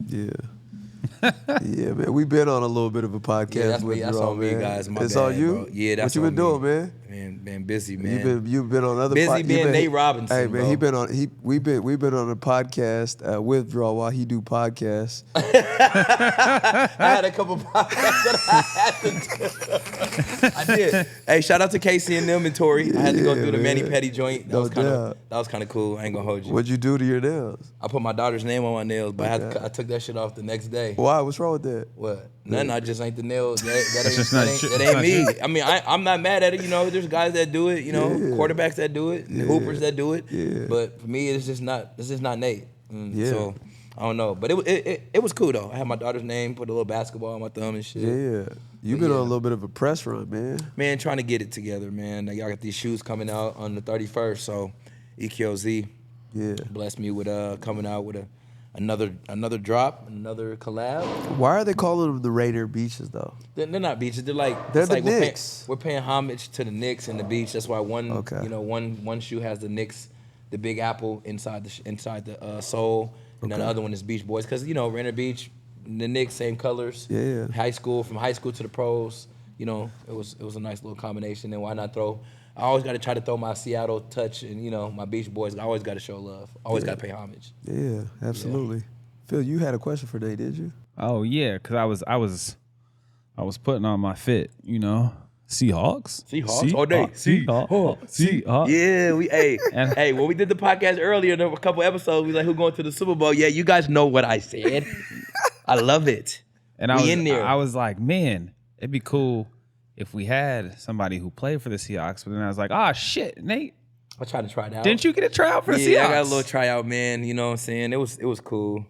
Yeah. Yeah, man. We've been on a little bit of a podcast. Yeah, that's with me. That's you all, on me, man. guys. My it's bad, on you. bro. Yeah, that's what you been doing, man? Man, busy, man. You've been on other busy being Nate Robinson. Hey, man, bro. we've been on a podcast with Draw while he do podcasts. I had a couple podcasts that I had to do. I did. Hey, shout out to Casey and them and Tori. I had to go through the Manny Petty joint. That was kind of cool. I ain't gonna hold you. What'd you do to your nails? I put my daughter's name on my nails, but I took that shit off the next day. Why? What's wrong with that? What? Nothing. I just ain't the nails. That ain't me. I mean, I'm not mad at it. You know, there's guys that do it. You know, quarterbacks that do it, and hoopers that do it. Yeah. But for me, it's just not Nate. So I don't know. But it was cool though. I had my daughter's name, put a little basketball on my thumb and shit. Yeah. You've been on a little bit of a press run, man. Man, trying to get it together, man. Y'all got these shoes coming out on the 31st, so EQLZ blessed me with coming out with another drop, another collab. Why are they calling them the Raider Beaches though? They're not beaches. They're like the Knicks. We're paying homage to the Knicks and the beach. That's why one shoe has the Knicks, the Big Apple inside the sole, and then the other one is Beach Boys because Raider Beach, the Knicks same colors. Yeah. From high school to the pros. It was a nice little combination. And why not throw? I always got to try to throw my Seattle touch and, my Beach Boys. I always got to show love. Always got to pay homage. Yeah, absolutely. Yeah. Phil, you had a question for Nate, did you? Oh, yeah, because I was putting on my fit, Seahawks. All day. Seahawks. Yeah, hey, when we did the podcast earlier, there were a couple episodes, we like, who going to the Super Bowl? Yeah, you guys know what I said. I love it. And I was like, man, it'd be cool if we had somebody who played for the Seahawks, but then I was like, shit, Nate. I tried to try it out. Didn't you get a tryout for the Seahawks? Yeah, I got a little tryout, man. You know what I'm saying? It was cool.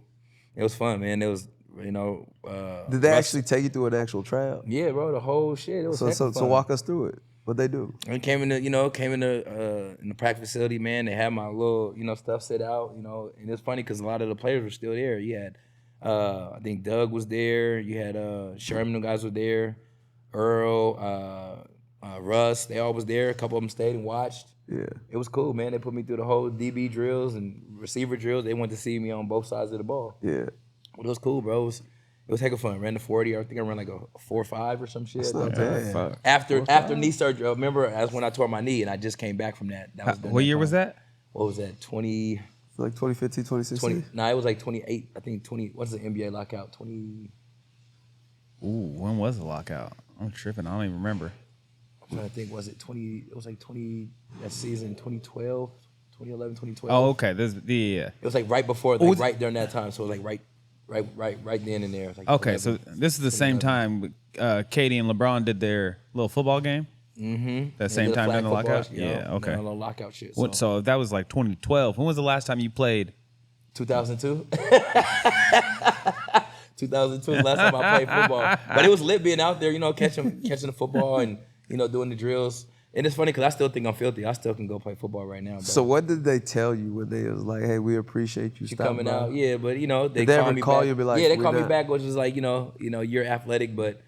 It was fun, man. It was, Did they actually take you through an actual tryout? Yeah, bro, the whole shit. It was fun. So walk us through it. What'd they do? I came in the practice facility, man. They had my little, stuff set out, and it's funny because a lot of the players were still there. You had, I think Doug was there. You had Sherman, the guys were there. Earl, Russ, they all was there. A couple of them stayed and watched. Yeah. It was cool, man. They put me through the whole DB drills and receiver drills. They wanted to see me on both sides of the ball. Yeah. But it was cool, bro. It was heck of fun. Ran the 40. I think I ran like a 4.5 or some shit. That's not bad. After knee surgery, remember that's when I tore my knee and I just came back from that. What year was that? What was that? 20. Like 2015, 2016? It was like 28. I think 20. What's the NBA lockout? 20. Ooh, when was the lockout? I'm tripping. I don't even remember. I'm trying to think. Was it 20? It was like 20. That season, 2012, 2011, 2012. Oh, okay. It was like right before, right during that time. So it was like right then and there. Like okay, 11, so this is the same time Katie and LeBron did their little football game. Mm-hmm. That same time during the lockout. Yeah. Okay. A little lockout shit. So if that was like 2012. When was the last time you played? 2002. 2002 was the last time I played football. But it was lit being out there, catching the football and, doing the drills. And it's funny because I still think I'm filthy. I still can go play football right now. Bro. So what did they tell you when they was like, hey, we appreciate you coming out? Yeah, but, they did call me back. You and be like, yeah, they call me back, which is like, you're athletic, but,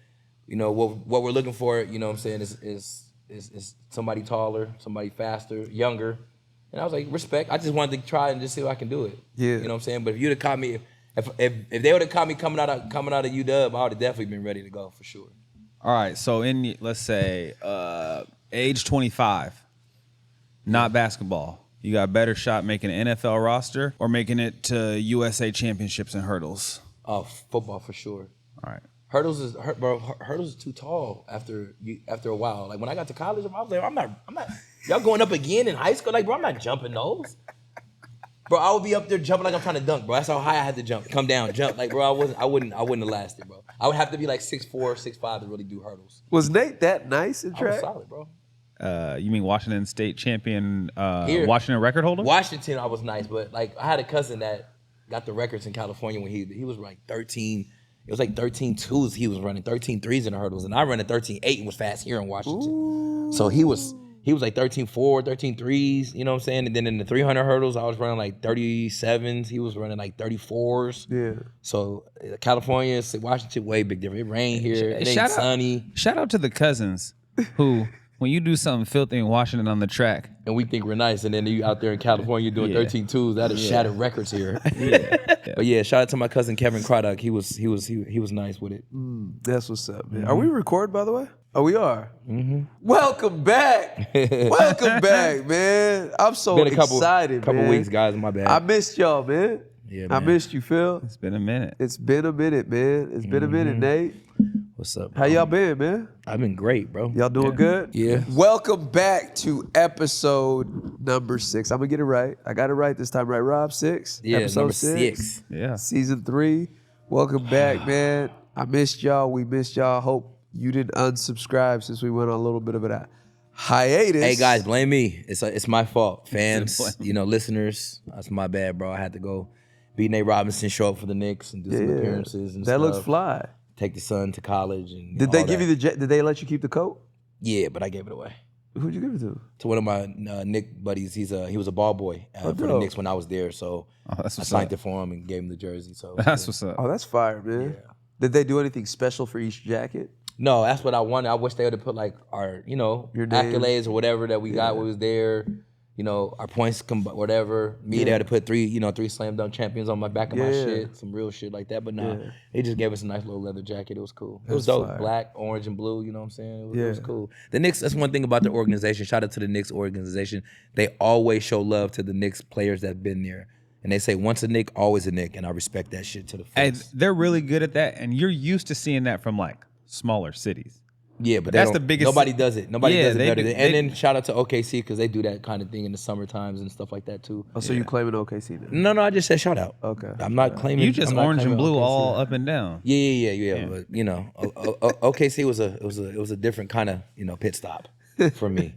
what we're looking for, what I'm saying, is somebody taller, somebody faster, younger. And I was like, respect. I just wanted to try and just see if I can do it. Yeah. You know what I'm saying? But if you'd have caught me, if they would have caught me coming out of UW, I would have definitely been ready to go for sure. All right. So let's say age 25, not basketball. You got a better shot making an NFL roster or making it to USA championships in hurdles. Oh, football for sure. All right. Hurdles is too tall after a while. Like when I got to college, I was like, I'm not. Y'all going up again in high school? Like, bro, I'm not jumping those. Bro, I would be up there jumping like I'm trying to dunk, bro. That's how high I had to jump. Come down, jump. Like, bro, I wouldn't have lasted, bro. I would have to be like 6'4", 6'5" to really do hurdles. Was Nate that nice in track? I was solid, bro. You mean Washington State champion, Washington record holder? Washington, I was nice, but like I had a cousin that got the records in California when he was like 13. It was like 13.2s he was running, 13.3s in the hurdles, and I ran a 13.8 and was fast here in Washington. Ooh. So he was like 13.4, 13.3s, you know what I'm saying? And then in the 300 hurdles, I was running like 37s. He was running like 34s. Yeah. So California, Washington, way big difference. It rained here. It ain't sunny. Shout out to the cousins who When you do something filthy in Washington on the track, And we think we're nice, and then you out there in California doing 13 twos. That has shattered records here. But yeah, shout out to my cousin Kevin Craddock. He was nice with it. That's what's up, man. Are we recording, by the way? Oh, we are. Welcome back. Welcome back, man. I'm so Been a excited, couple man. weeks, guys. My bad. I missed y'all, man. Yeah, I man. missed you, Phil. it's been a minute. It's been a minute, man. It's been a minute, Nate. What's up? How bro? y'all been, man? I've been great, bro. Y'all doing good? Yeah. Welcome back to episode number 6. I'm gonna get it right. I got it right this time, right, Rob? 6? Yeah, episode number 6. Yeah. Season 3. Welcome back, man. I missed y'all. We missed y'all. Hope you didn't unsubscribe since we went on a little bit of a hiatus. Hey guys, blame me. It's my fault. Fans, listeners. That's my bad, bro. I had to go beat Nate Robinson, show up for the Knicks, and do some appearances and that stuff. looks fly. Take the son to college and Did they give you Did they let you keep the coat? Yeah, but I gave it away Who'd you give it to? to one of my Nick buddies. He was a ball boy for the dope. Knicks when I was there, so That's I what's signed up. it for him and gave him the jersey. So That's what's up. Oh, that's fire, man. Did they do anything special for each jacket? No, that's what I wanted. I wish they would have put like our Your name. accolades or whatever that we got when we was there. Our points, whatever. Me, they had to put 3 slam dunk champions on my back of my shit, some real shit like that. But nah, they just gave us a nice little leather jacket. It was cool. It was dope. fire. Black, orange, and blue. You know what I'm saying? It was cool. The Knicks. That's one thing about the organization. Shout out to the Knicks organization. They always show love to the Knicks players that've been there, and they say once a Knick, always a Knick, and I respect that shit to the And face. they're really good at that, and you're used to seeing that from like smaller cities. Yeah, but that's the biggest- Nobody does it. Nobody Yeah, does it they better. do- And they- then shout out to OKC because they do that kind of thing in the summer times and stuff like that too. Oh, so you claiming OKC now? No, I just said shout out. Okay. I'm not claiming. You just I'm not orange and claiming blue OKC. all up and down. Yeah. But OKC was a different kind of pit stop for me.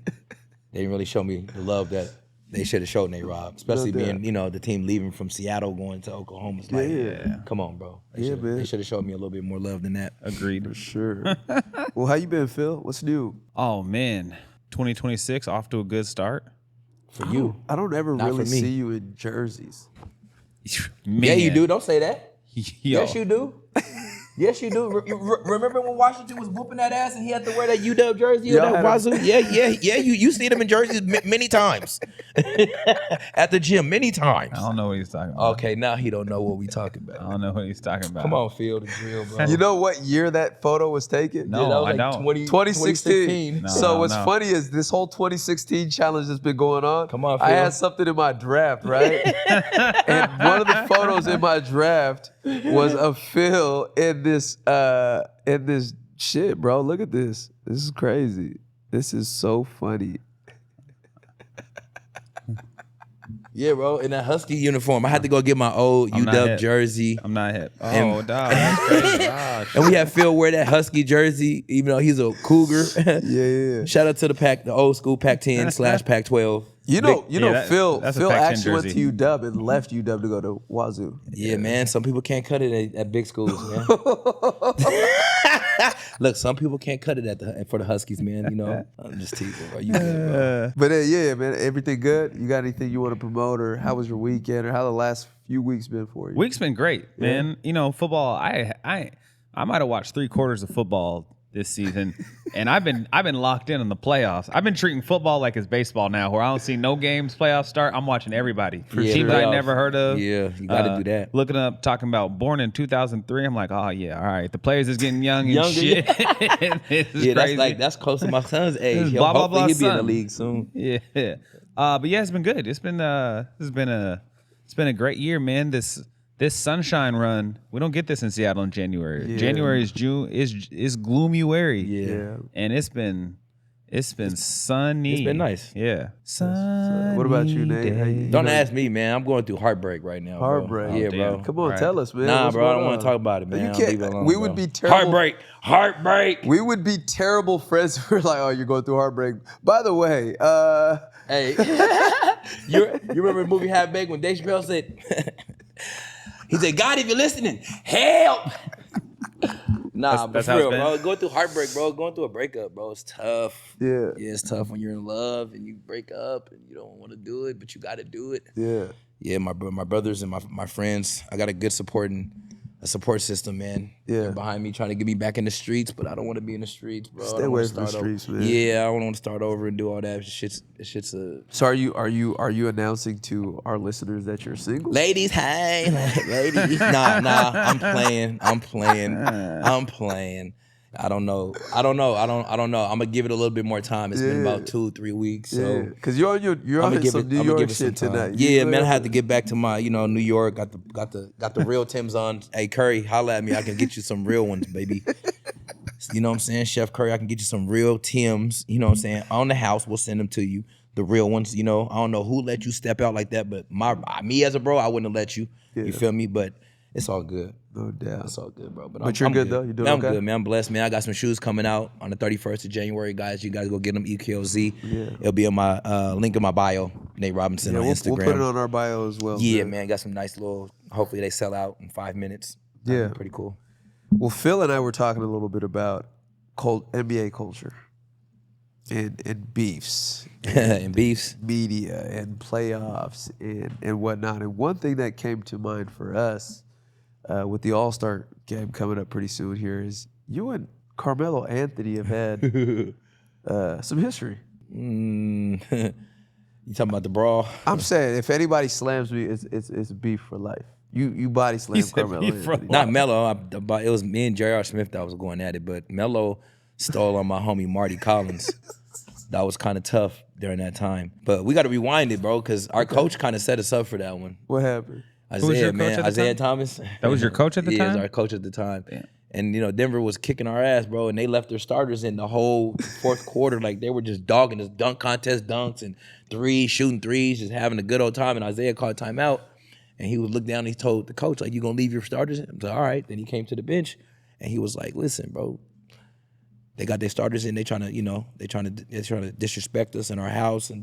They didn't really show me the love that they should have showed Nate Rob, especially doubt. being the team leaving from Seattle going to Oklahoma. It's like, come on, bro. man. They should have showed me a little bit more love than that. Agreed. Sure. Well, how you been, Phil? What's new? Oh man, 2026 off to a good start. For you, I don't ever Not really for me. see you in jerseys. Man. yeah, you do. Don't say that. Yo. Yes, you do. Yes, you do. Remember when Washington was whooping that ass and he had to wear that UW jersey or Y'all that had Wazoo? Yeah. You see them in jerseys many times at the gym, many times. I don't know what he's talking about. Okay, now he don't know what we talking I about. don't know what he's talking about. Come on, Phil, the drill, bro. You know what year that photo was taken? No. Yeah, that was I like don't. 2016. No, So no, what's no. funny is this whole 2016 challenge that's been going on. Come on, I Phil. had something in my draft, right? And one of the photos in my draft was of Phil in this shit, bro. Look at this. This is crazy. This is so funny. Yeah, bro, in that Husky uniform. I had to go get my old I'm not UW hip. jersey. I'm not hip. Oh, And- dog, that's crazy. And we had Phil wear that Husky jersey, even though he's a Cougar. Yeah. Shout out to the old school Pac-10 / Pac-12. You know, that- Phil that's a Phil Pac-10 actually went jersey. to UW and left UW to go to Wazoo. Yeah, man. Some people can't cut it at big schools, man. Look, some people can't cut it for the Huskies, man. I'm just teasing, bro. You good, bro. But yeah, man, everything good? You got anything you want to promote, or how was your weekend, or how the last few weeks been for you? Week's been great, man. Football. I might have watched 3/4 of football this season, and I've been locked in on the playoffs. I've been treating football like it's baseball now, where I don't see no games playoffs start. I'm watching everybody. Yeah, Teams I playoffs. never heard of. Yeah, you got to do that. Looking up, talking about born in 2003. I'm like, oh yeah, all right. The players is getting young and Younger, shit. This is Yeah, crazy. that's close to my son's age. This is Yo, blah, blah, hopefully blah he'll be in the son. league soon. Yeah. But yeah, it's been good. It's been a great year, man. This sunshine run, we don't get this in Seattle in January. Yeah. January is June is gloomy-wary. Yeah. And it's been sunny. It's been nice. Yeah. Sunny. What about you, Nate? How you- Don't ask me, man. I'm going through heartbreak right now. bro. Heartbreak. Yeah, Oh, bro. damn. Come on, Right. tell us, man. Nah, What's bro. I going don't want on? to talk about it, man. You I'll can't. leave it alone, We bro. would be terrible. Heartbreak. We would be terrible friends if we're like, oh, you're going through heartbreak. By the way, Hey, you remember the movie Half Baked when Dave Chappelle said, he said, God, if you're listening, help. Nah, but that's for how it's real, been. bro. Going through heartbreak, bro. Going through a breakup, bro. It's tough. yeah, Yeah, it's tough when you're in love and you break up and you don't want to do it, but you got to do it. yeah. Yeah, my brothers and my friends. I got a good supporting a support system, man. Yeah. They're behind me trying to get me back in the streets, but I don't want to be in the streets, bro. Stay away from the streets, man. Yeah, I don't want to start over and do all that. Shit's a... So are you announcing to our listeners that you're single? Ladies, hey, ladies. Nah, I'm playing. I don't know. I'm gonna give it a little bit more time. It's been about 2-3 weeks. So because you're on some New York shit tonight. Yeah, man, I had to get back to my, New York. Got the real Timbs on. Hey, Curry, holla at me. I can get you some real ones, baby. You know what I'm saying, Chef Curry? I can get you some real Timbs. You know what I'm saying? On the house, we'll send them to you. The real ones. I don't know who let you step out like that, but me as a bro, I wouldn't have let you. Yeah. You feel me? But it's all good. No doubt. It's all good, bro. But you're good though? You're doing I'm okay? good, man. I'm blessed, man. I got some shoes coming out on the 31st of January, guys. You guys go get them, EKOZ. Yeah. It'll be in my link in my bio, Nate Robinson on Instagram. We'll put it on our bio as well. Yeah, man. Got some nice little, hopefully they sell out in 5 minutes. Yeah. Pretty cool. Well, Phil and I were talking a little bit about NBA culture and beefs. And beefs. Media and playoffs and whatnot. And one thing that came to mind for us with the All-Star game coming up pretty soon here is you and Carmelo Anthony have had some history. You talking about the brawl? I'm saying if anybody slams me, it's beef for life. You body slam Carmelo Anthony. Not Melo. It was me and J.R. Smith that was going at it, but Melo stole on my homie Marty Collins. That was kind of tough during that time. But we got to rewind it, bro, because our coach kind of set us up for that one. What happened? Isaiah Thomas. That was your coach at the time? Yeah, he was our coach at the time. Damn. And, Denver was kicking our ass, bro, and they left their starters in the whole fourth quarter. Like, they were just dogging us, dunk contest dunks and shooting threes, just having a good old time. And Isaiah called timeout, and he would look down and he told the coach, like, you going to leave your starters? I was like, all right. Then he came to the bench, and he was like, listen, bro, they got their starters in. They trying to disrespect us in our house, and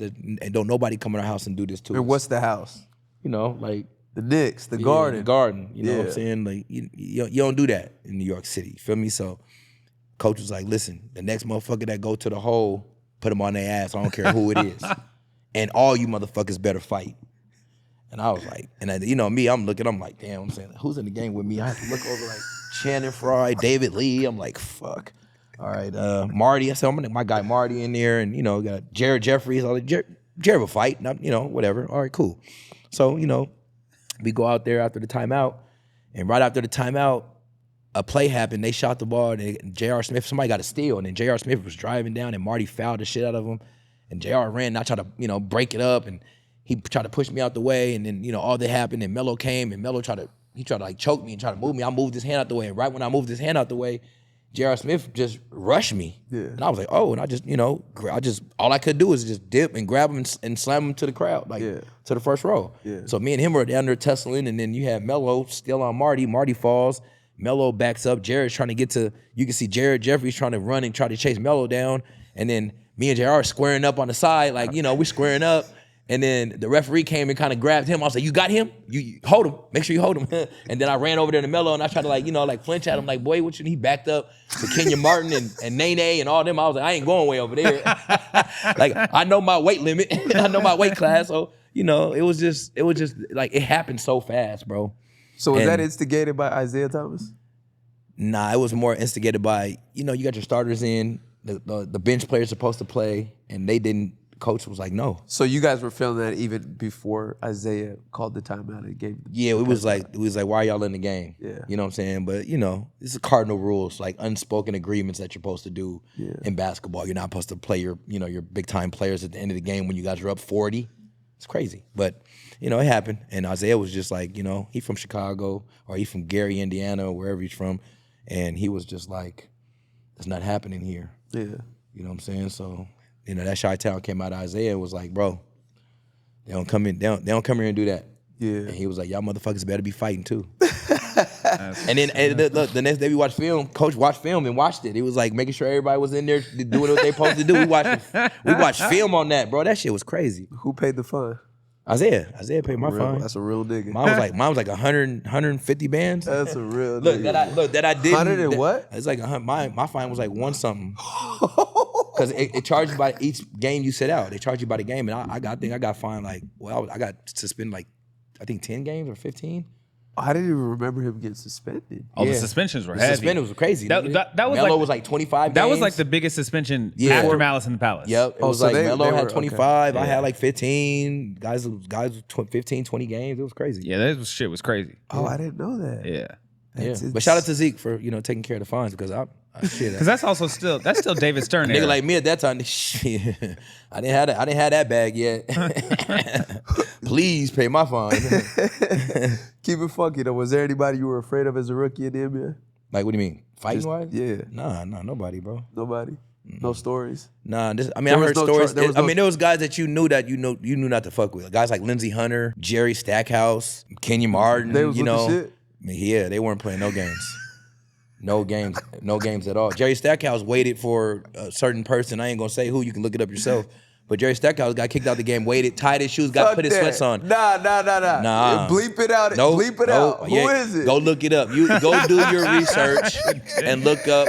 don't nobody come in our house and do this to us. And what's the house? Like the Knicks, the Garden. The Garden. You know what I'm saying? Like you don't do that in New York City. You feel me? So coach was like, listen, the next motherfucker that go to the hole, put him on their ass. I don't care who it is, and all you motherfuckers better fight. And I was like, me, I'm like, damn. I'm saying, who's in the game with me? I have to look over like Shannon Fry, David Lee. I'm like, fuck. All right, Marty. I said, I'm gonna my guy Marty in there, and got Jared Jeffries. All like, Jared will fight, whatever. All right, cool. So we go out there after the timeout, and right after the timeout, a play happened. They shot the ball, and J.R. Smith, somebody got a steal, and then J.R. Smith was driving down, and Marty fouled the shit out of him, and J.R. ran, and I tried to break it up, and he tried to push me out the way, and then all that happened, and Melo came, and Melo tried to like choke me and try to move me. I moved his hand out the way, and right when I moved his hand out the way, J.R. Smith just rushed me. Yeah. And I was like, oh, and I just, all I could do is just dip and grab him and slam him to the crowd, to the first row. Yeah. So me and him were down there tussling, and then you have Melo still on Marty. Marty falls. Melo backs up. Jared's trying to get to, you can see Jared Jeffries trying to run and try to chase Melo down. And then me and JR are squaring up on the side, we squaring up. And then the referee came and kind of grabbed him. I was like, you got him? You hold him. Make sure you hold him. And then I ran over there to Melo, and I tried to flinch at him, like, boy, what you? He backed up to Kenya Martin and Nene and all them. I was like, I ain't going way over there. I know my weight limit. I know my weight class. So, it was just like, it happened so fast, bro. So was that instigated by Isaiah Thomas? Nah, it was more instigated by, you got your starters in, the bench players supposed to play, and they didn't. Coach was like, no. So you guys were feeling that even before Isaiah called the timeout and gave. Yeah, it was like, why are y'all in the game? Yeah, you know what I'm saying. But this is cardinal rules, like unspoken agreements that you're supposed to do in basketball. You're not supposed to play your big time players at the end of the game when you guys are up 40. It's crazy, but it happened. And Isaiah was just like, he from Chicago or he from Gary, Indiana, or wherever he's from, and he was just like, it's not happening here. Yeah, you know what I'm saying. So. That Chi-Town came out of Isaiah and was like, bro, they don't come in, they don't come here and do that. Yeah. And he was like, y'all motherfuckers better be fighting too. And then the next day we watched film, Coach watched film and watched it. He was like making sure everybody was in there doing what they supposed to do. We watched film on that, bro. That shit was crazy. Who paid the fine? Isaiah paid my fine. That's a real nigga. Mine was like 150 bands. That's a real nigga. That I did. 100 and what? It's like my fine was like one something. Because it charged you by each game you sit out. They charge you by the game, and I think I got fined I got suspended 10 games or 15. I didn't even remember him getting suspended. Oh, the suspensions were The heavy. suspension was crazy. That was Melo like was like 25 That games. was like the biggest suspension Yeah. after Malice in the Palace. Yep. It was so like they Melo were- had 25. I Yeah. had like 15. Guys with 15, 20 games. It was crazy. Yeah, that shit was crazy. Oh, I didn't know that. Yeah. That's But shout out to Zeke for taking care of the fines because shit. Because that's still David Stern Nigga era. like me at that time, shit, I didn't have that bag yet. Please pay my fine. Keep it funky though. Was there anybody you were afraid of as a rookie in the NBA? Like, what do you mean? Fighting wise? Yeah. Nah, nobody, bro. Nobody. No stories. Nah, I There was heard no stories. there was no- there was guys that you knew not to fuck with. Guys like Lindsey Hunter, Jerry Stackhouse, Kenya Martin. They was with the shit? Yeah, they weren't playing no games. No games at all. Jerry Stackhouse waited for a certain person. I ain't gonna say who. You can look it up yourself. But Jerry Stackhouse got kicked out the game, waited, tied his shoes, Fuck put his that. sweats on. Nah. Nah. Bleep it out. Nope, Bleep it nope. out. Yeah, Who is it? Go look it up. You go do your research and look up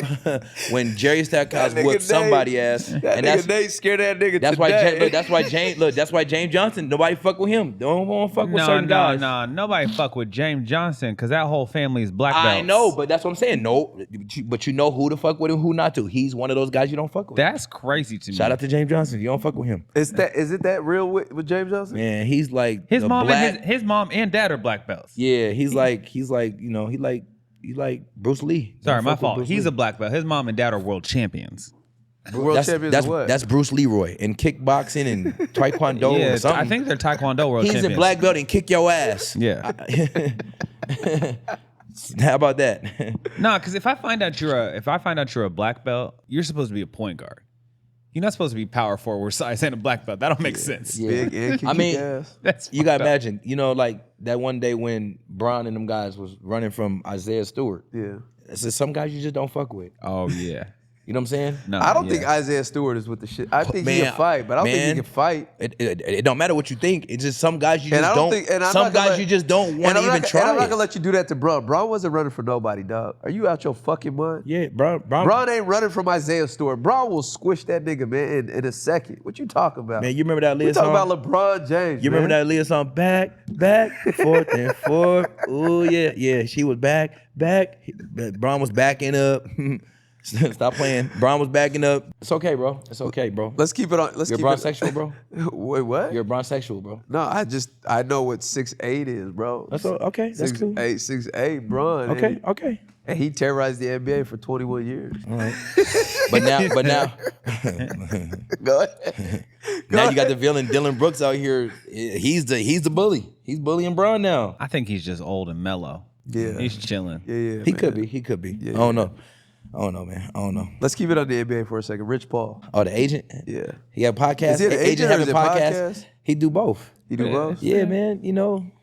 when Jerry Stackhouse That nigga whooped somebody Nate. ass. That And nigga Nate scared that nigga that's why today. that's why James Johnson, nobody fuck with him. Don't want to fuck with certain guys. Nobody fuck with James Johnson because that whole family is black belts. I know, but that's what I'm saying. No, but you know who to fuck with and who not to. He's one of those guys you don't fuck with. That's crazy to me. Shout out to James Johnson. You don't fuck with him. Is it that real with James Johnson? Man, he's like His the mom black, and his mom and dad are black belts. yeah, he's like he like Bruce Lee. Sorry, Don't my fuck with fault. Bruce He's Lee. a black belt. His mom and dad are world champions. World champions that's, of what? That's Bruce Leroy in kickboxing and taekwondo Yeah, or something. I think they're Taekwondo world he's champions. a black belt and kick your ass. Yeah. How about that? No, because if I find out you're a black belt, you're supposed to be a point guard. You're not supposed to be power forward size and a black belt. That don't make sense. Yeah. Big and kick I mean, your ass. That's You gotta fucked up. imagine, like that one day when Bron and them guys was running from Isaiah Stewart. Yeah. It's just some guys you just don't fuck with. Oh yeah. You know what I'm saying? No, I don't yeah. think Isaiah Stewart is with the shit. I think he Man, can fight, but I don't think he man. can fight. It don't matter what you think. It's just some guys you And just I don't. don't think. And I'm some not gonna guys let- you just don't and want to I'm not even gonna- try. And I'm not it. gonna let you do that to Bron. Bron wasn't running for nobody, dog. Are you out your fucking mind? Yeah, Bron. Bron ain't running from Isaiah Stewart. Bron will squish that nigga, man, in a second. What you talking about? Man, you remember that we Leah talking song? about LeBron James. You remember man. that Leah song? Back, forth and forth. Oh yeah. She was back. Bron was backing up. Stop playing. Bron was backing up. It's okay, bro. It's okay, bro. Let's keep it on. Let's You're keep bronsexual, bro. Wait, what? You're bronsexual, bro. No, I know what 6'8" is, bro. That's okay. That's cool. 6'8", Bron. Okay. And he terrorized the NBA for 21 years. All right. But now, Go ahead. now you got the villain Dylan Brooks out here. He's the bully. He's bullying Bron now. I think he's just old and mellow. Yeah. He's chilling. Yeah, He man. could be. I don't know. Man. I don't know. Let's keep it on the NBA for a second. Rich Paul. Oh, the agent? Yeah. He have a podcast. Is he an agent or have is a it podcast? He do both. You do both? Yeah, man.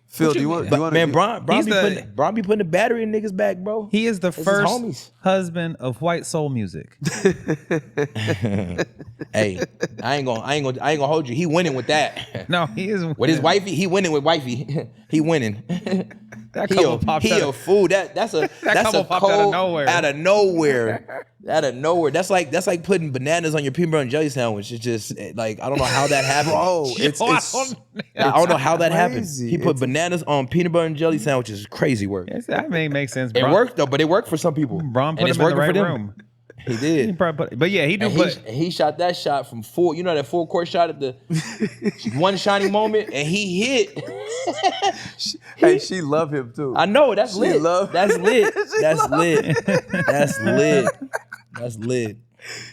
Phil, do you want? But man, Bron He's be putting the battery in niggas back, bro. He is the his first homies. husband of white soul music. Hey, I ain't gonna hold you. He winning with that. No, he is With his wifey, he winning with wifey. He winning. That He couple popped a out. fool. That's a couple a popped out of cold- nowhere. Out of nowhere. That's like putting bananas on your peanut butter and jelly sandwich. It's just like I don't know how that happened. Bro, Yo, I don't know how that happened. crazy. He put bananas on peanut butter and jelly sandwiches. Crazy work. That may make sense. It worked though, but it worked for some people. Bron put and it's him in the working right for them. room. He He did. probably but yeah, he do And put. he shot that shot from full. You know that full court shot at the one shining moment, and he hit. Hey, she love him too. I know that's lit. That's lit. She That's love lit. That's lit. That's lit.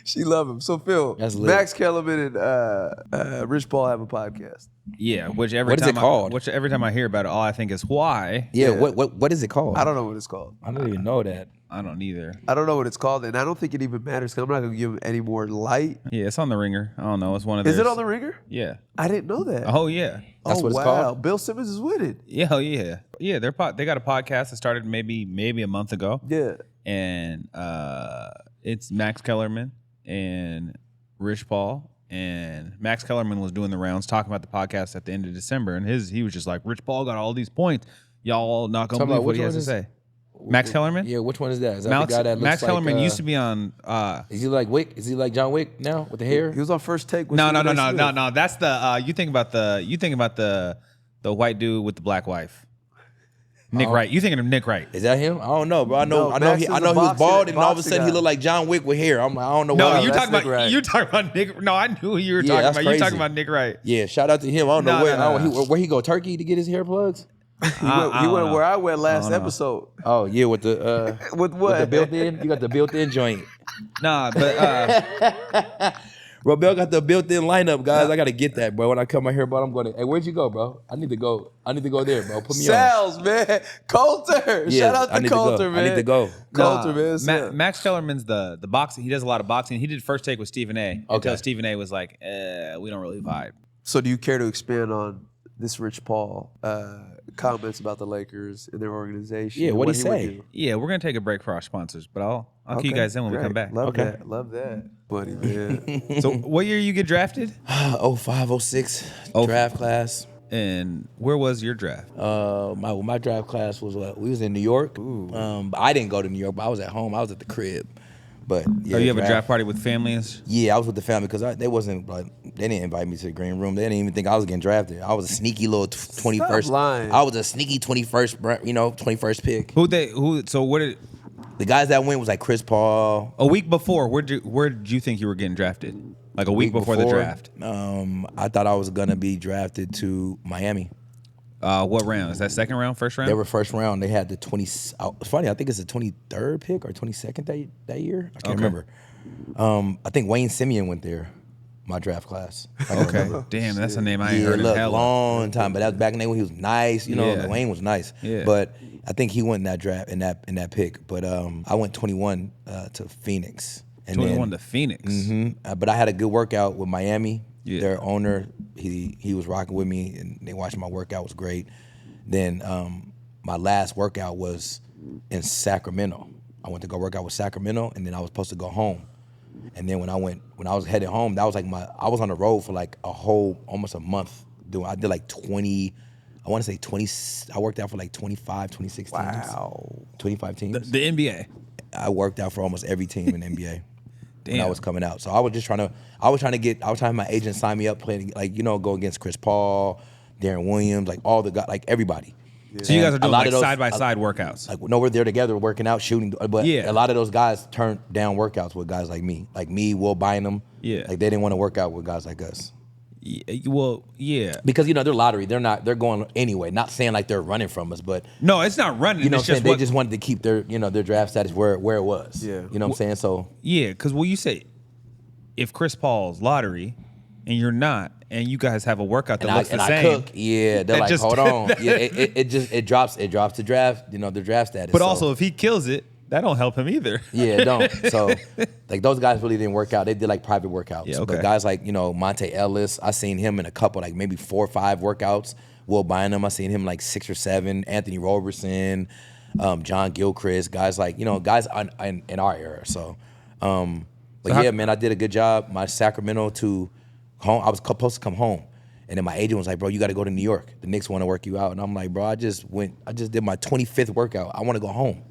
She love him. So Phil, That's lit. Max Kellerman and Rich Paul have a podcast. Yeah, which every What is time it called? Which every time I hear about it, all I think is why. Yeah. Yeah. What is it called? I don't know what it's called. I don't even know that. I don't either. I don't know what it's called, and I don't think it even matters because I'm not gonna give him any more light. Yeah, it's on the Ringer. I don't know. It's one of Is theirs. it on the Ringer? Yeah. I didn't know that. Oh yeah. That's oh what it's wow, called? Bill Simmons is winning. Yeah, hell yeah. Yeah, they got a podcast that started maybe a month ago. Yeah. And it's Max Kellerman and Rich Paul. And Max Kellerman was doing the rounds talking about the podcast at the end of December. And he was just like, Rich Paul got all these points. Y'all not gonna Talking believe about what he which has to one say. Max Kellerman? Yeah. Which one is that? Is that the guy that looks Max like, Kellerman used to be on Is he like Wick? Is he like John Wick now with the hair? He was on First Take. With No. Stephen A. Smith. That's the you think about the white dude with the black wife. Nick Wright. You thinking of Nick Wright? Is that him? I don't know, bro. I know Max he is was the bald, and all of a boxing sudden he guy. looked like John Wick with hair. I'm like, I don't know. No, why. you that's talking Nick about Wright. you talking about Nick. No, I knew who you were Yeah, talking that's about. You crazy. talking about Nick Wright? Yeah, shout out to him. I don't know No, where. no, no. Where he go Turkey to get his hair plugs? He went where I went last know. episode. Oh yeah, with the With with what? the built-in. You got the built-in joint. Nah, but Robel got the built-in lineup, guys. I gotta get that, bro. When I cut my hair, bro, I'm gonna. Hey, where'd you go, bro? I need to go. I need to go there, bro. Put me on. Sal's, man. Coulter. Yeah, Shout out I to need to go. Coulter, man. I need to go. Coulter, man. Sal. Max Kellerman's the boxing. He does a lot of boxing. He did First Take with Stephen A. Okay. Until Stephen A. was like, we don't really vibe. So do you care to expand on this Rich Paul comments about the Lakers and their organization? Yeah, and what'd he he would say? do? Yeah, we're gonna take a break for our sponsors, but I'll keep you guys in when we come back. Love Okay. that. Love that. Buddy, man. So, what year you get drafted? 05, 06 draft class. And where was your draft? My draft class was we was in New York. But I didn't go to New York, but I was at home. I was at the crib. But yeah, You have a draft party with families? Yeah, I was with the family because they wasn't like they didn't invite me to the green room. They didn't even think I was getting drafted. I was a sneaky little 21st. Stop lying. I was a sneaky 21st pick. So what did The guys that went was like Chris Paul. a week before? Where'd you think you were getting drafted? Like a week before the draft? I thought I was gonna be drafted to Miami. What round? Is that second round? First round? They were first round. They had the 20. It's funny. I think it's the 23rd pick or 22nd that year. I can't remember. I think Wayne Simeon went there. My draft class. Okay. Damn, that's a name I ain't heard in look, hell. long time. But that was back in the day when he was nice. You know, Yeah. Wayne was nice. Yeah. But I think he went in that draft in that pick. But I went 21 to Phoenix. And 21 then, to Phoenix. but I had a good workout with Miami. Yeah. Their owner, he was rocking with me, and they watched my workout. It was great. Then my last workout was in Sacramento. I went to go work out with Sacramento, and then I was supposed to go home. And then when I was headed home, that was like I was on the road for like almost a month. I did like 20, I want to say 20, I worked out for like 25, 26 teams. Wow. 25 teams. The NBA. I worked out for almost every team in the NBA. When I Damn. was coming out. So I was trying to have my agent sign me up playing, like, go against Chris Paul, Darren Williams, like all the guys, like everybody. So you guys are And a doing lot like of those- side-by-side workouts. Like, no, we're there together working out, shooting, but Yeah. a lot of those guys turned down workouts with guys like me, Will Bynum. Yeah. Like they didn't want to work out with guys like us. Well, yeah. Because, they're lottery. They're going anyway. Not saying like they're running from us, but No, it's not running. you know what It's I'm saying? just They just wanted to keep their, their draft status where it was. Yeah. You know what I'm saying? So Yeah, because you say if Chris Paul's lottery and you're not, and you guys have a workout that and looks I the same. cook. Yeah, they're That like, just- hold on. Yeah, it drops the draft, the draft status. But So, also, if he kills it, that don't help him either. yeah, it don't. So like those guys really didn't work out. They did like private workouts. Yeah, okay. But guys like, Monte Ellis, I seen him in a couple, like maybe 4 or 5 workouts. Will Bynum, I seen him like 6 or 7. Anthony Roberson, John Gilchrist, guys like, guys in our era. So yeah, man, I did a good job. My Sacramento to home, I was supposed to come home. And then my agent was like, bro, you got to go to New York. The Knicks want to work you out. And I'm like, bro, I just did my 25th workout. I want to go home.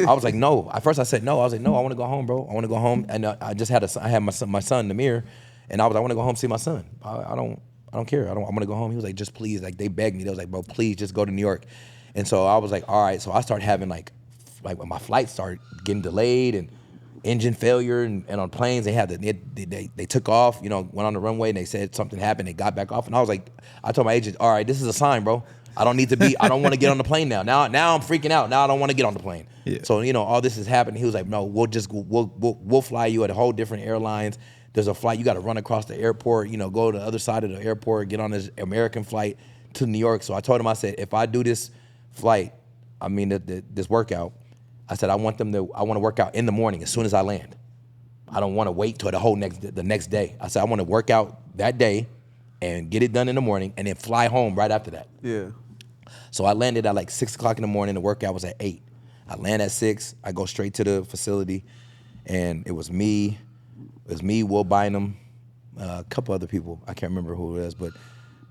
I was like, no. At first I said no. I was like, no, I want to go home, bro. I want to go home. And I just had my son, Namir. And I want to go home and see my son. I don't care. I want to go home. He was like, just please. Like they begged me. They was like, bro, please just go to New York. And so I was like, all right. So I started having like when my flights started getting delayed and engine failure and on planes they took off, went on the runway and they said something happened, they got back off, and I told my agent, all right, this is a sign, bro. I don't want to get on the plane now. Now I'm freaking out. Now I don't want to get on the plane. Yeah. So, all this has happened. He was like, no, we'll fly you at a whole different airlines. There's a flight, you got to run across the airport, go to the other side of the airport, get on this American flight to New York. So I told him, I said, if I do this flight, this workout, I said I want to work out in the morning as soon as I land. I don't want to wait till the next day. I said I want to work out that day and get it done in the morning and then fly home right after that. Yeah. So I landed at like 6 o'clock in the morning. The workout was at 8. I land at 6. I go straight to the facility, and it was me, Will Bynum, a couple other people. I can't remember who it was,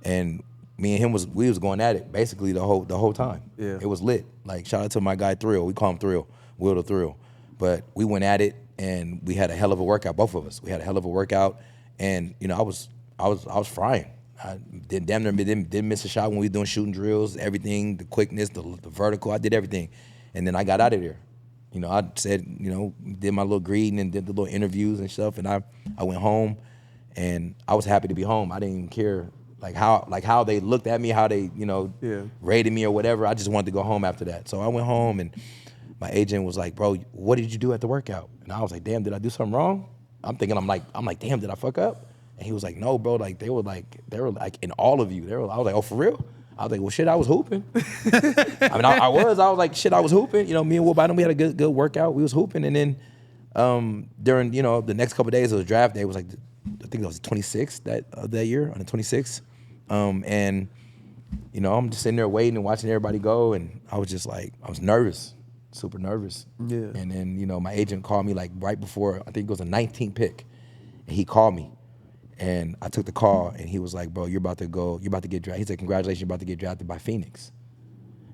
and me and him we was going at it basically the whole time. Yeah. It was lit. Like shout out to my guy Thrill. We call him Thrill, Will the Thrill. But we went at it and we had a hell of a workout. Both of us. We had a hell of a workout, and I was frying. I damn near didn't miss a shot when we were doing shooting drills, everything, the quickness, the vertical. I did everything. And then I got out of there. You know, I said, you know, did my little greeting and did the little interviews and stuff. And I went home, and I was happy to be home. I didn't even care how they looked at me, how they, you know, rated me or whatever. I just wanted to go home after that. So I went home, and my agent was like, bro, what did you do at the workout? And I was like, damn, did I do something wrong? I'm like, damn, did I fuck up? And he was like, no, bro, like they were like in all of you. I was like, oh, for real? I was like, well, shit, I was hooping. I mean, I was like, shit, I was hooping. You know, me and Will Bynum, we had a good workout. We was hooping, and then during, you know, the next couple of days, it was draft day. It was like, I think it was the 26th that year, on the 26th. And, you know, I'm just sitting there waiting and watching everybody go, and I was just like, I was nervous, super nervous. Yeah. And then, you know, my agent called me like right before, I think it was a 19th pick, and he called me. And I took the call, and he was like, bro, you're about to get drafted. He said, congratulations, you're about to get drafted by Phoenix.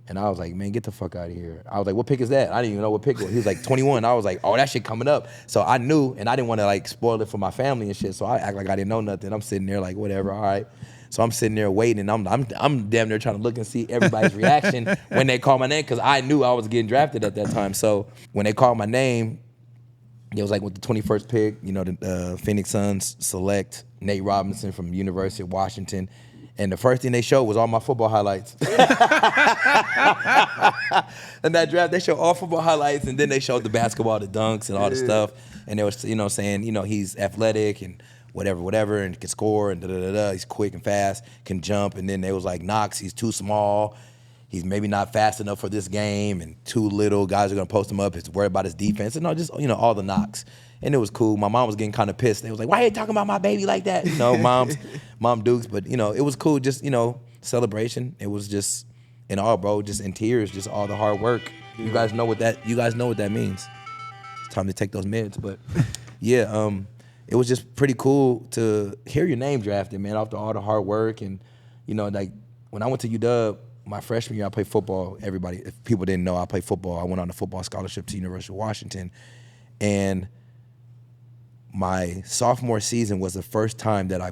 And I was like, man, get the fuck out of here. I was like, what pick is that? I didn't even know what pick it was. He was like, 21. I was like, oh, that shit coming up. So I knew, and I didn't want to like spoil it for my family and shit, so I act like I didn't know nothing. I'm sitting there like, whatever, all right. So I'm sitting there waiting, and I'm damn near trying to look and see everybody's reaction when they call my name, because I knew I was getting drafted at that time. So when they called my name, it was like with the 21st pick, you know, the Phoenix Suns select Nate Robinson from University of Washington. And the first thing they showed was all my football highlights. And that draft, they showed all football highlights, and then they showed the basketball, the dunks, and all the stuff. And they was, you know, saying, you know, he's athletic and whatever, and can score, and da-da-da-da. He's quick and fast, can jump. And then they was like, Knox, he's too small. He's maybe not fast enough for this game, and too little. Guys are going to post him up. He's worried about his defense. And no, just, you know, all the knocks. And it was cool. My mom was getting kind of pissed. They was like, why are you talking about my baby like that? You know, mom dukes. But, you know, it was cool. Just, you know, celebration. It was just in all, bro, just in tears, just all the hard work. You guys know what that means. It's time to take those meds. But, yeah, it was just pretty cool to hear your name drafted, man, after all the hard work. And, you know, like, when I went to UW, my freshman year, I played football. Everybody, if people didn't know, I played football. I went on a football scholarship to University of Washington. And my sophomore season was the first time that I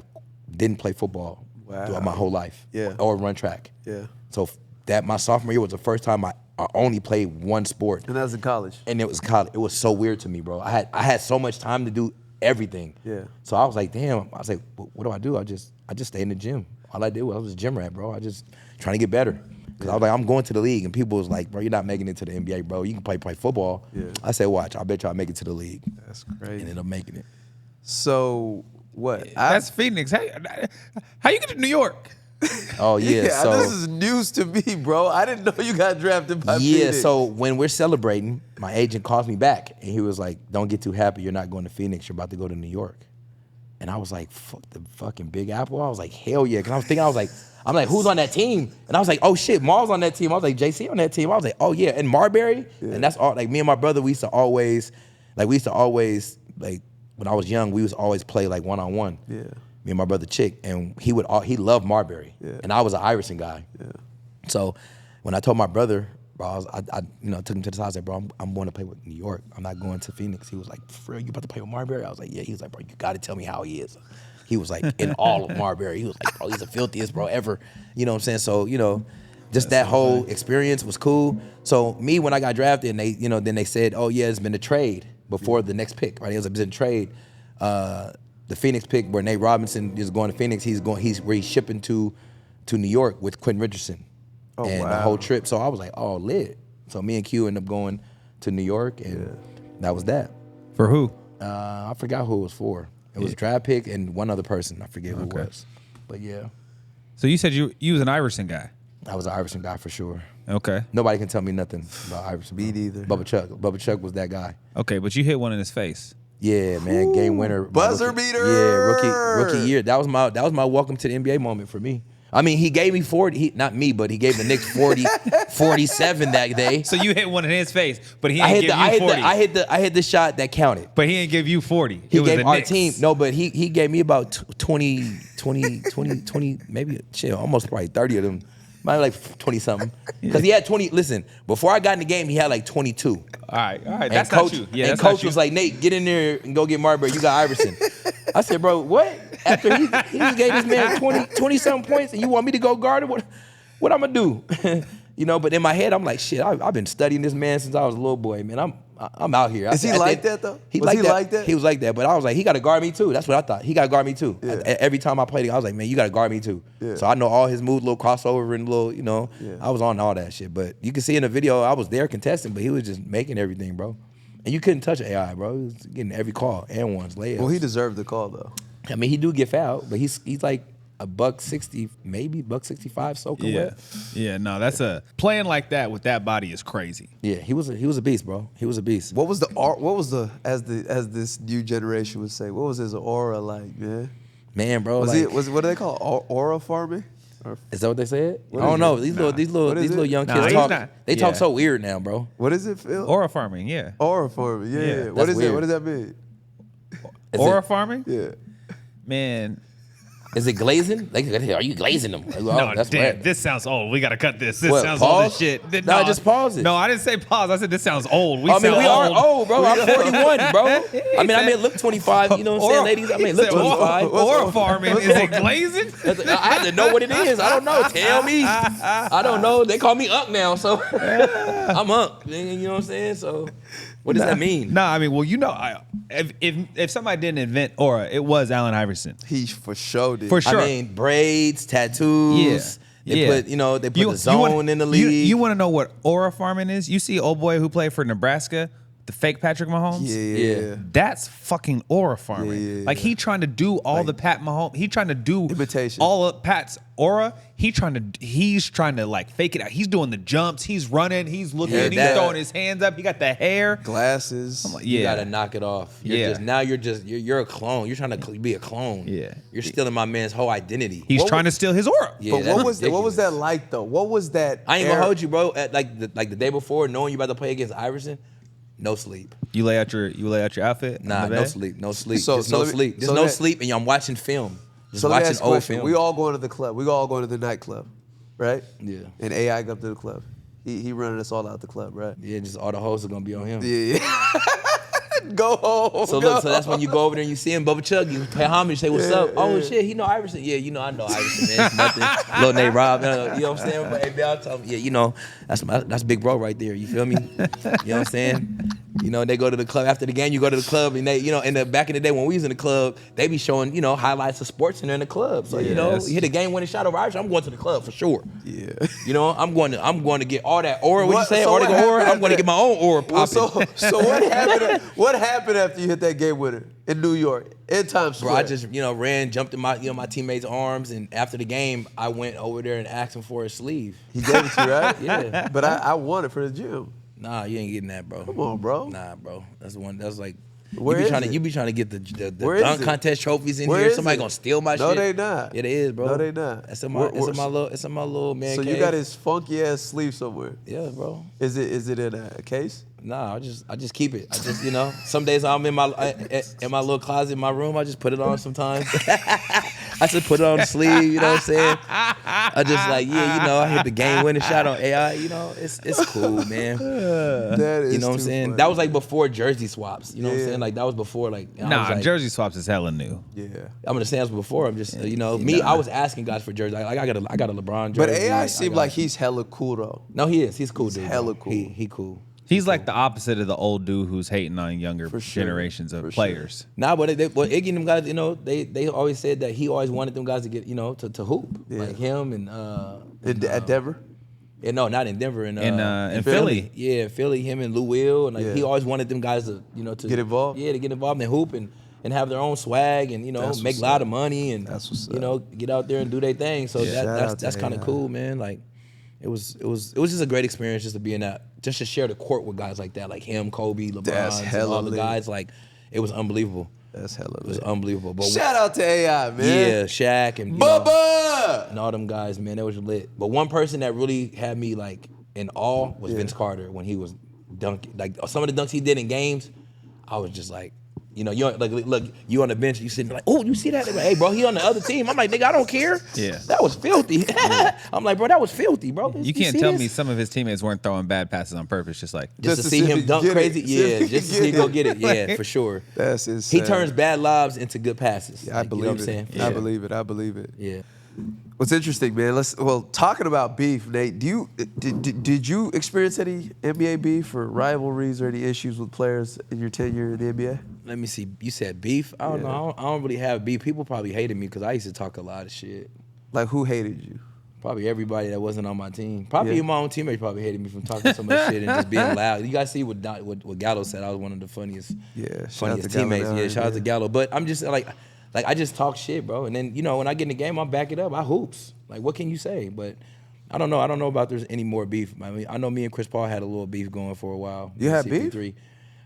didn't play football throughout my whole life, or run track. Yeah. So that my sophomore year was the first time I only played one sport. And that was in college. And it was college. It was so weird to me, bro. I had so much time to do everything. Yeah. So I was like, damn. I was like, what do? I just stayed in the gym. All I did was I was a gym rat, bro. I just trying to get better. Because I was like, I'm going to the league. And people was like, bro, you're not making it to the NBA, bro. You can play football. Yeah. I said, watch, I bet you I'll make it to the league. That's crazy. And ended up making it. So, what? That's Phoenix. How you get to New York? Oh, yeah. So this is news to me, bro. I didn't know you got drafted by Phoenix. Yeah, so when we're celebrating, my agent calls me back. And he was like, don't get too happy. You're not going to Phoenix. You're about to go to New York. And I was like, fuck the fucking Big Apple. I was like, hell yeah. Because I was thinking, I'm like, who's on that team? And I was like, oh shit, Maul's on that team. I was like, JC on that team. I was like, oh yeah, and Marbury. Yeah. And that's all. Like me and my brother, we used to always, like when I was young, we used to always play like one-on-one. Yeah. Me and my brother Chick, and he loved Marbury. Yeah. And I was an Iverson guy. Yeah. So when I told my brother, bro, I took him to the side. I said, bro, I'm going to play with New York. I'm not going to Phoenix. He was like, for real, you about to play with Marbury? I was like, yeah. He was like, bro, you got to tell me how he is. He was like in all of Marbury. He was like, bro, he's the filthiest bro ever. You know what I'm saying? So, you know, just that whole experience was cool. So me, when I got drafted, and then they said, oh yeah, it's been a trade before the next pick, right? It was a trade. The Phoenix pick where Nate Robinson is going to Phoenix, he's shipping to New York with Quentin Richardson. Oh, and wow. The whole trip. So I was like, oh, lit. So me and Q ended up going to New York, and that was that. For who? I forgot who it was for. It was a draft pick and one other person. I forget who it was. But yeah. So you said you was an Iverson guy. I was an Iverson guy for sure. Okay. Nobody can tell me nothing about Iverson. Me neither. Bubba Chuck was that guy. Okay, but you hit one in his face. Yeah, man. Game winner. Buzzer beater. Yeah, rookie year. That was my welcome to the NBA moment for me. I mean, he gave me 40. Not me, but he gave the Knicks 47 that day. So you hit one in his face, but he didn't give you 40. I hit the shot that counted. But he didn't give you 40. He gave our team. No, but he gave me about 20, maybe shit, almost probably 30 of them. Might like 20 something. Because he had 20. Listen, before I got in the game, he had like 22. All right. And that's coach, not you. Yeah, and coach was like, Nate, get in there and go get Marbury. You got Iverson. I said, bro, what? After he just gave this man 20-something points and you want me to go guard him? What I'm going to do? You know, but in my head, I'm like, shit, I've been studying this man since I was a little boy, man. I'm out here. Is he like that, though? Was he like that? He was like that, but I was like, he got to guard me, too. That's what I thought. He got to guard me, too. Yeah. Every time I played, I was like, man, you got to guard me, too. Yeah. So I know all his moves, little crossover and little, you know. Yeah. I was on all that shit. But you can see in the video, I was there contesting, but he was just making everything, bro. And you couldn't touch AI, bro. He was getting every call and ones, layups. Well, he deserved the call, though. I mean, he do get fouled, but he's like a $160, maybe $165 soaking wet. Yeah, no, that's playing like that with that body is crazy. Yeah, he was a beast, bro. He was a beast. What was as this new generation would say? What was his aura like, man? Man, bro, Was what do they call it? Aura farming? Is that what they said? What I don't is know. it? These little young Nah, kids he's talk. not. They talk Yeah. so weird now, bro. What is it, Phil? Aura farming, yeah. Aura farming, yeah. Yeah, What that's is it? weird. What does that mean? Is Aura it, farming? Yeah. Man. is it glazing? Like, are you glazing them? Like, oh, No, that's damn, right. this sounds old. We got to cut this. This What, sounds old as pause? shit. No, just pause it. No, I didn't say pause. I said this sounds old. I mean, sound we are old, bro. I'm 41, bro. I mean, I may look 25. You know what I'm saying, ladies? I may look 25. Aura farming. Is it glazing? I have to know what it is. I don't know. Tell me. I don't know. They call me Unc now, so I'm Unc. You know what I'm saying? So what does that mean? No, I mean, well, you know, if somebody didn't invent aura, it was Allen Iverson. He for sure did. For sure. I mean, braids, tattoos. They put the zone in the league. You want to know what aura farming is? You see old boy who played for Nebraska, the fake Patrick Mahomes? Yeah. That's fucking aura farming. Yeah. Like he trying to do all the Pat Mahomes. He trying to do Imitation. all of Pat's aura. He's trying to like fake it out. He's doing the jumps. He's running. He's looking. Yeah, he's that- throwing his hands up. He got the hair. Glasses. I'm like, You yeah. gotta knock it off. Yeah. You're a clone. You're trying to be a clone. Yeah. You're stealing my man's whole identity. He's What trying to steal his aura. Yeah, But that's what was ridiculous. that like though? What was that? I ain't gonna era? hold you, bro. At like the day before, knowing you about to play against Iverson, no sleep. You lay out your outfit. Nah, on the no bed? sleep. No sleep. So- Just so no let me- sleep. Just so no that- sleep, and I'm watching film. Just So let me watching ask you a old question. film. We all going to the club. We all going to the nightclub, right? Yeah. And AI come to the club. He running us all out the club, right? Yeah, just all the hoes are gonna be on him. Yeah. Go home. So look, so that's when you go over there and you see him, Bubba Chug, you pay homage, say what's Yeah, up. Oh yeah. shit, he know Iverson. Yeah, you know I know Iverson, man. It's nothing. Lil Nate Rob, you know what I'm saying? But hey, man, I'll tell him, yeah, you know, that's big bro right there. You feel me? You know what I'm saying? You know, they go to the club after the game. You go to the club, and they, you know, back in the day when we was in the club, they be showing, you know, highlights of sports in the club. So you know, Yes. you hit a game winning shot over Iverson, I'm going to the club for sure. Yeah. You know, I'm going to get all that aura. What you What- say? so Aura, what aura. happened I'm going to after get my own aura Well, popping. so what happened? What happened after you hit that game winner in New York in Times Square? Bro, I just, you know, jumped in my, my teammates' arms, and after the game, I went over there and asked him for his sleeve. He gave it to you, right? Yeah. But I won it for the gym. Nah, you ain't getting that, bro. Come on, bro. Nah, bro. That's the one. That's like, Where is it? you be trying to get the Where is dunk it? contest trophies in Where here. is Somebody it? gonna steal my No, shit. they not. Yeah, they is, bro. No, they not. It's in my, Where- it's in my little man So cave. you got his funky ass sleeve somewhere. Yeah, bro. Is it in a case? Nah, I just keep it. I just, you know, some days I'm in my little closet in my room. I just put it on sometimes. I just put it on the sleeve. You know what I'm saying? I just like, yeah, you know, I hit the game winning shot on AI. You know, it's cool, man. That is You know what I'm too saying? funny. That was like before jersey swaps. You know what I'm Yeah. saying? Like that was before like. I Nah, was like, jersey swaps is hella new. Yeah. I'm gonna say that was before. I'm just, you know, me. I was asking guys for jerseys. Like I got a LeBron jersey. But AI I seemed got- like he's hella cool though. No, he is. He's cool, dude. hella bro. cool. He cool. He's like the opposite of the old dude who's hating on younger For sure. generations of For sure. players. Nah, but Iggy and them guys, you know, they always said that he always wanted them guys to get, you know, to hoop. Yeah. Like him and At Denver? yeah, no, not in Denver, in Philly. Yeah, Philly, him and Lou Will, and like Yeah. he always wanted them guys to, you know, to Get involved? Yeah, to get involved and hoop and have their own swag and, you know, That's make what's a lot up. of money and That's what's you up. know, get out there and do their thing. So Shout out that's to kind of AI. cool, man. Like it was just a great experience just to be in that, just to share the court with guys like that, like him, Kobe, That's LeBron, and hella all the lit. guys. Like it was unbelievable. That's hella It was lit. unbelievable. But Shout out to AI, man. yeah, Shaq and you know, Bubba! and all them guys, man, that was lit. But one person that really had me like in awe was Yeah. Vince Carter when he was dunking. Like some of the dunks he did in games, I was just like, You know, you like look, you on the bench, you sitting like, oh, you see that? They're like, hey, bro, he on the other team. I'm like, nigga, I don't care. Yeah. That was filthy. I'm like, bro, that was filthy, bro. You can't tell me some of his teammates weren't throwing bad passes on purpose, just to see him dunk crazy. Yeah, just to see him go get it. Yeah, for sure. That's insane. He turns bad lobs into good passes. Yeah, I believe you know it. what I'm saying? I believe it. I believe it. Yeah. What's interesting, man? Talking about beef, Nate. Did you experience any NBA beef or rivalries or any issues with players in your tenure in the NBA? Let me see. You said beef? I don't know. I don't really have beef. People probably hated me because I used to talk a lot of shit. Like, who hated you? Probably everybody that wasn't on my team. Probably my own teammates probably hated me from talking so much shit and just being loud. You guys see what Gallo said. I was one of the funniest teammates. Yeah, shout out to Gallo. But I'm just like I just talk shit, bro. And then, you know, when I get in the game, I back it up. I hoops. Like, what can you say? But I don't know. I don't know about there's any more beef. I mean, I know me and Chris Paul had a little beef going for a while. You had CP3. beef?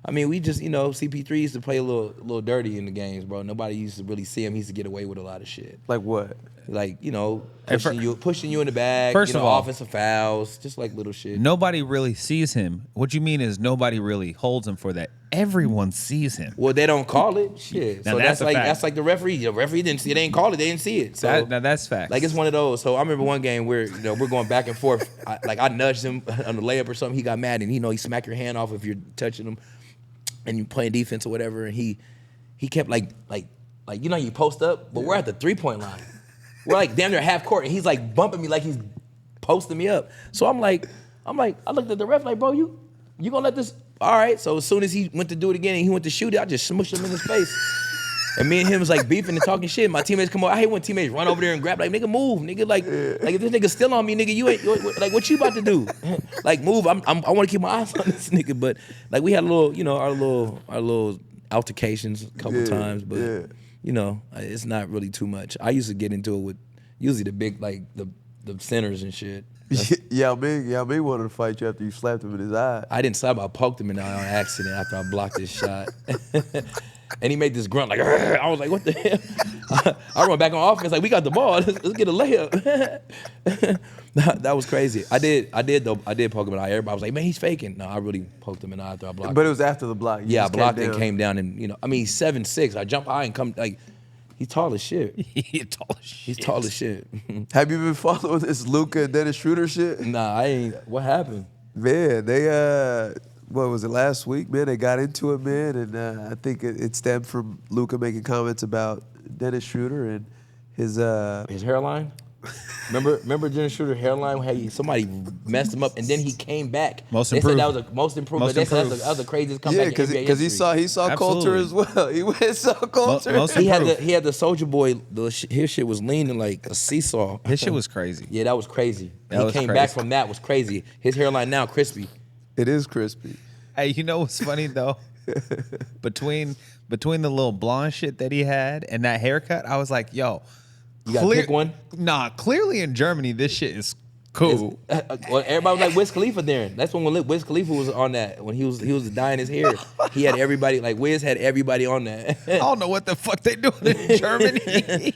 I mean, we just, you know, CP3 used to play a little dirty in the games, bro. Nobody used to really see him. He used to get away with a lot of shit. Like what? Like, you know, pushing you in the bag. First of all, offensive fouls, just like little shit. Nobody really sees him. What you mean is nobody really holds him for that. Everyone sees him. Well, they don't call it. Shit. Now So that's that's like the referee. The referee didn't see it. They didn't call it. They didn't see it. So Now that's facts. like it's one of those. So I remember one game where, you know, we're going back and forth. I nudged him on the layup or something. He got mad and he smack your hand off if you're touching him and you playing defense or whatever. And he kept like you know, you post up, but we're at the 3-point line. We're like damn near half court, and he's like bumping me like he's posting me up. So I'm like, I looked at the ref like, bro, you gonna let this? All right. So as soon as he went to do it again and he went to shoot it, I just smushed him in his face. And me and him was like beefing and talking shit. My teammates come over. I hate when teammates run over there and grab like, nigga, move, nigga. Like if this nigga still on me, nigga, you ain't like what you about to do? Like move. I want to keep my eyes on this nigga. But like we had a little, you know, our little altercations a couple times, but. You know, it's not really too much. I used to get into it with usually the big, like, the centers and shit. Yao Ming wanted to fight you after you slapped him in his eye. I didn't slap him. I poked him in the eye on accident after I blocked his shot. And he made this grunt like, "Argh." I was like, what the hell? I run back on offense like, we got the ball. Let's get a layup. That was crazy. I did poke him in the eye. Everybody was like, man, he's faking. No, I really poked him in the eye after I blocked him. But it was after the block. Yeah, I blocked and came down and, you know, I mean, he's 7'6". I jump high and come, like, he's tall as shit. He's tall as shit. He's tall as shit. Have you been following this Luka and Dennis Schroeder shit? Nah, I ain't. What happened? Man, they what was it, last week, man? They got into it, man, and I think it stemmed from Luka making comments about Dennis Schroeder and his hairline. Remember Dennis Schroeder's hairline? Hey, somebody messed him up, and then he came back. Most improved. They said that was a most improved. Most They said improved. that was the craziest comeback. Yeah, because he saw Coulter as well. He went and saw Coulter. Most he improved. had the Soldier Boy. His shit was leaning like a seesaw. His shit was crazy. Yeah, that was crazy. That He was came crazy. back from that was crazy. His hairline now crispy. It is crispy. Hey, you know what's funny though? Between the little blonde shit that he had and that haircut, I was like, yo, You gotta pick one? Nah, clearly in Germany this shit is cool. Well, everybody was like Wiz Khalifa there. That's when Wiz Khalifa was on that. When he was dyeing his hair, he had everybody like Wiz had everybody on that. I don't know what the fuck they doing in Germany.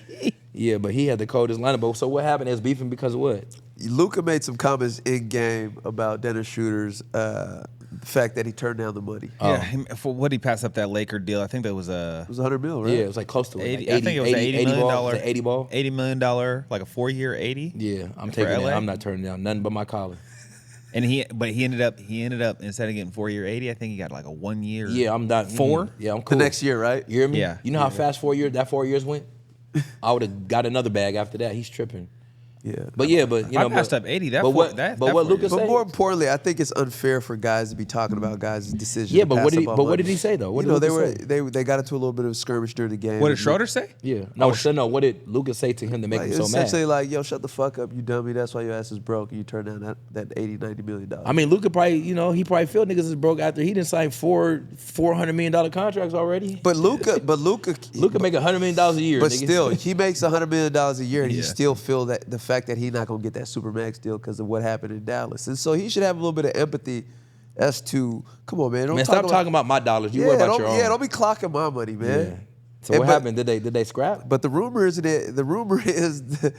Yeah, but he had the coldest lineup. But so what happened? They was beefing because of what? Luka made some comments in game about Dennis Schroeder's the fact that he turned down the money. Yeah, for what he passed up that Laker deal, I think that was It was $100 million, right? Yeah, it was like close to it. 80, Like I think it was an $80 million ball. Was it 80 ball. $80 million, like a 4-year 80. Yeah, I'm For taking LA? it. I'm not turning down nothing but my collar. And he ended up instead of getting 4-year 80, I think he got like a 1 year. Yeah, I'm not 4. Yeah, I'm The cool. next year, right? You hear me? Yeah. You know how fast 4 years went? I would have got another bag after that. He's tripping. Yeah. But you know, I passed up 80. That but four- what? that- but that what 4 Lucas years. But say? more importantly, I think it's unfair for guys to be talking about guys' decisions. Yeah, to but pass what did up he? on But what money. did he say though? What You know, did they Lucas say? they got into a little bit of a skirmish during the game. What did Schroeder say? Yeah. No, no. What did Lucas say to him to make Like, him so essentially mad? like, yo, shut the fuck up, you dummy. That's why your ass is broke. And you turn down that $80-90 million. I mean, Luka probably, he probably felt niggas is broke after he didn't sign $400 million contracts already. but Luka Luka make $100 million a year. But nigga. still, he makes $100 million a year, and he Yeah. still feel that the fact that he's not gonna get that Supermax deal because of what happened in Dallas, and so he should have a little bit of empathy as to, come on, man, don't man, talk stop talking about my dollars. You worry about your own. don't be clocking my money, man. Yeah. So And what but- happened? Did they scrap? But the rumor is that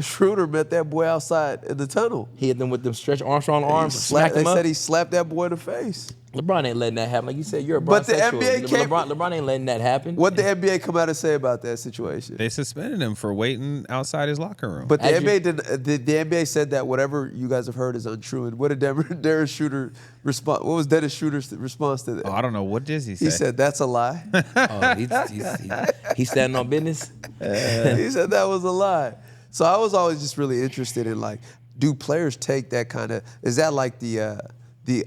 Schroeder met that boy outside in the tunnel. He hit them with them stretch Armstrong He arms, slapped- smacked him they up. said he slapped that boy in the face. LeBron ain't letting that happen. Like you said, you're a But the bisexual. NBA came- LeBron ain't letting that happen. What the NBA come out and say about that situation? They suspended him for waiting outside his locker room. But the As you- NBA the NBA said that whatever you guys have heard is untrue. And what did Dennis Schroeder respond? What was Dennis Schroeder's response to that? I don't know, what did he say? He said that's a lie. He's standing on business. He said that was a lie. So I was always just really interested in like, do players take that kind of? Is that like the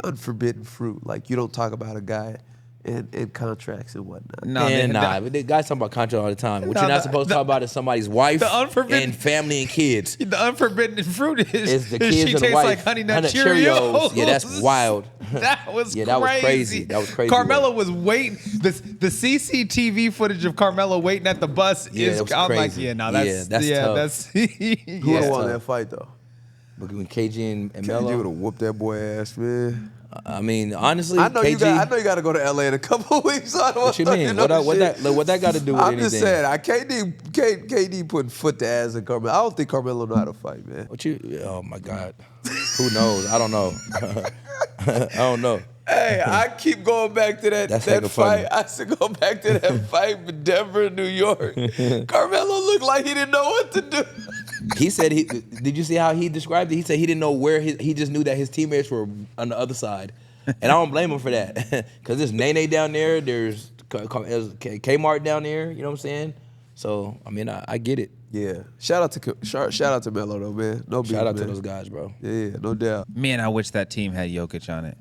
unforbidden fruit? Like you don't talk about a guy in contracts and whatnot. Nah. But the guys talk about contract all the time. What you're not supposed to talk about is somebody's wife and family and kids. The unforbidden fruit is the she kids and the tastes wife. like Honey Nut Cheerios. Yeah, that's wild. That was Yeah, that was crazy. That was crazy. Carmelo was waiting. The CCTV footage of Carmelo waiting at the bus Yeah, is. that was I'm like, crazy. yeah, no, that's That's tough. that's. Who would have Yeah. won that fight though? Between KG and KG would Melo. have whooped that boy ass, man. I mean, honestly, I know KG. you got to go to LA in a couple of weeks. So I don't What you mean? know What shit. that got to do with I'm anything? just saying, KD putting foot to ass in Carmelo. I don't think Carmelo know how to fight, man. What you? Oh my God. Who knows? I don't know. I don't know. Hey, I keep going back to that That's fight. hella funny. I still go back to that fight with Denver and New York. Carmelo looked like he didn't know what to do. He said did you see how he described it? He said he didn't know where he just knew that his teammates were on the other side. And I don't blame him for that. Because there's Nene down there, there's Kmart down there, you know what I'm saying? So, I mean, I get it. Yeah, shout out to Melo though, man. No beef, Shout out to man. those guys, bro. Yeah, no doubt. Man, I wish that team had Jokic on it.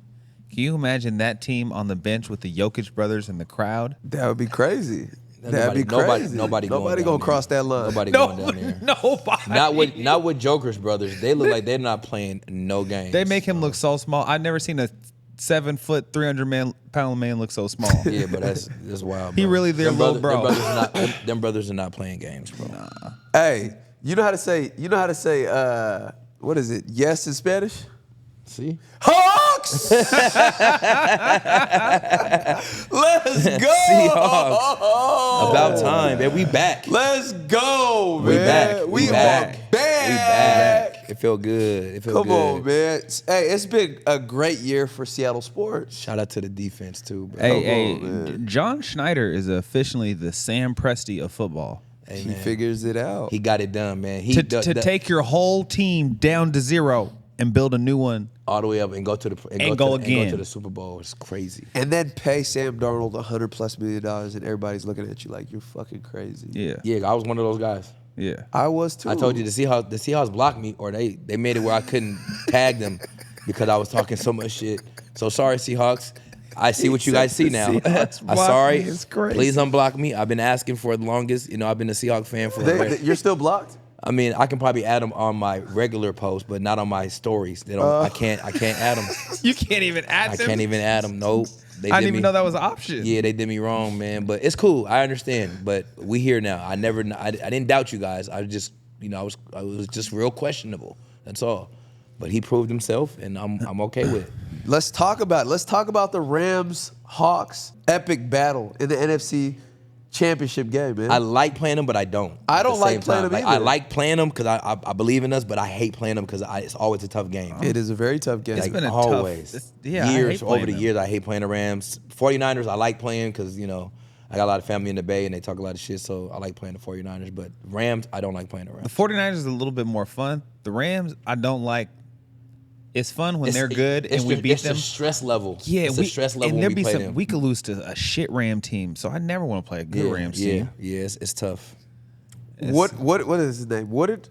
Can you imagine that team on the bench with the Jokic brothers in the crowd? That would be crazy. That'd be crazy. Nobody gonna down cross there. that line. Nobody going down there. Nobody. Not with Joker's brothers. They look like they're not playing no games. They make him look so small. I've never seen a 7 foot, 300-pound man look so small. Yeah, but that's wild. He bro. really their little bro. Them brothers are not playing games, bro. Hey, you know how to say what is it? Yes in Spanish? See? Hawks! Let's go! Seahawks. About time, man. We back. Let's go, man. We back. We back. are back. It felt good. It felt Come good. on, man. Hey, it's been a great year for Seattle sports. Shout out to the defense too, bro. Hey, John Schneider is officially the Sam Presti of football. Hey, He man. figures it out. He got it done, man. He To take your whole team down to 0 and build a new one. all the way up and go to the And go again. to the Super Bowl. It's crazy. And then pay Sam Darnold $100+ million, and everybody's looking at you like you're fucking crazy. Yeah. Yeah, I was one of those guys. Yeah. I was too. I told you the Seahawks blocked me, or they made it where I couldn't tag them because I was talking so much shit. So sorry, Seahawks. I see what you guys see now. Seahawks I'm block sorry. me is crazy. Please unblock me. I've been asking for the longest. You know, I've been a Seahawks fan for. You're still blocked? I mean, I can probably add them on my regular post, but not on my stories. They don't. I can't add them. You can't even add I them. can't even add them. Nope. They I did didn't even me- know that was an option. Yeah, they did me wrong, man. But it's cool. I understand. But we here now. I didn't doubt you guys. I just, I was just real questionable. That's all. But he proved himself, and I'm okay with it. Let's talk about the Rams-Hawks epic battle in the NFC championship game, man. I like playing them, but I don't. I at don't the like same playing time. them Like, I either. like playing them because I believe in us, but I hate playing them because it's always a tough game. It is a very tough game. It's been a always. tough. I Years hate over playing the them. years, I hate playing the Rams. 49ers, I like playing because, I got a lot of family in the Bay and they talk a lot of shit, so I like playing the 49ers. But Rams, I don't like playing the Rams. The 49ers is a little bit more fun. The Rams, I don't like. It's fun when they're good and we beat them. It's the stress level. Yeah, it's the stress level and when there we be play some. them. We could lose to a shit Ram team, so I never want to play a good Rams team. Yeah, it's tough. What is his name? Woodard?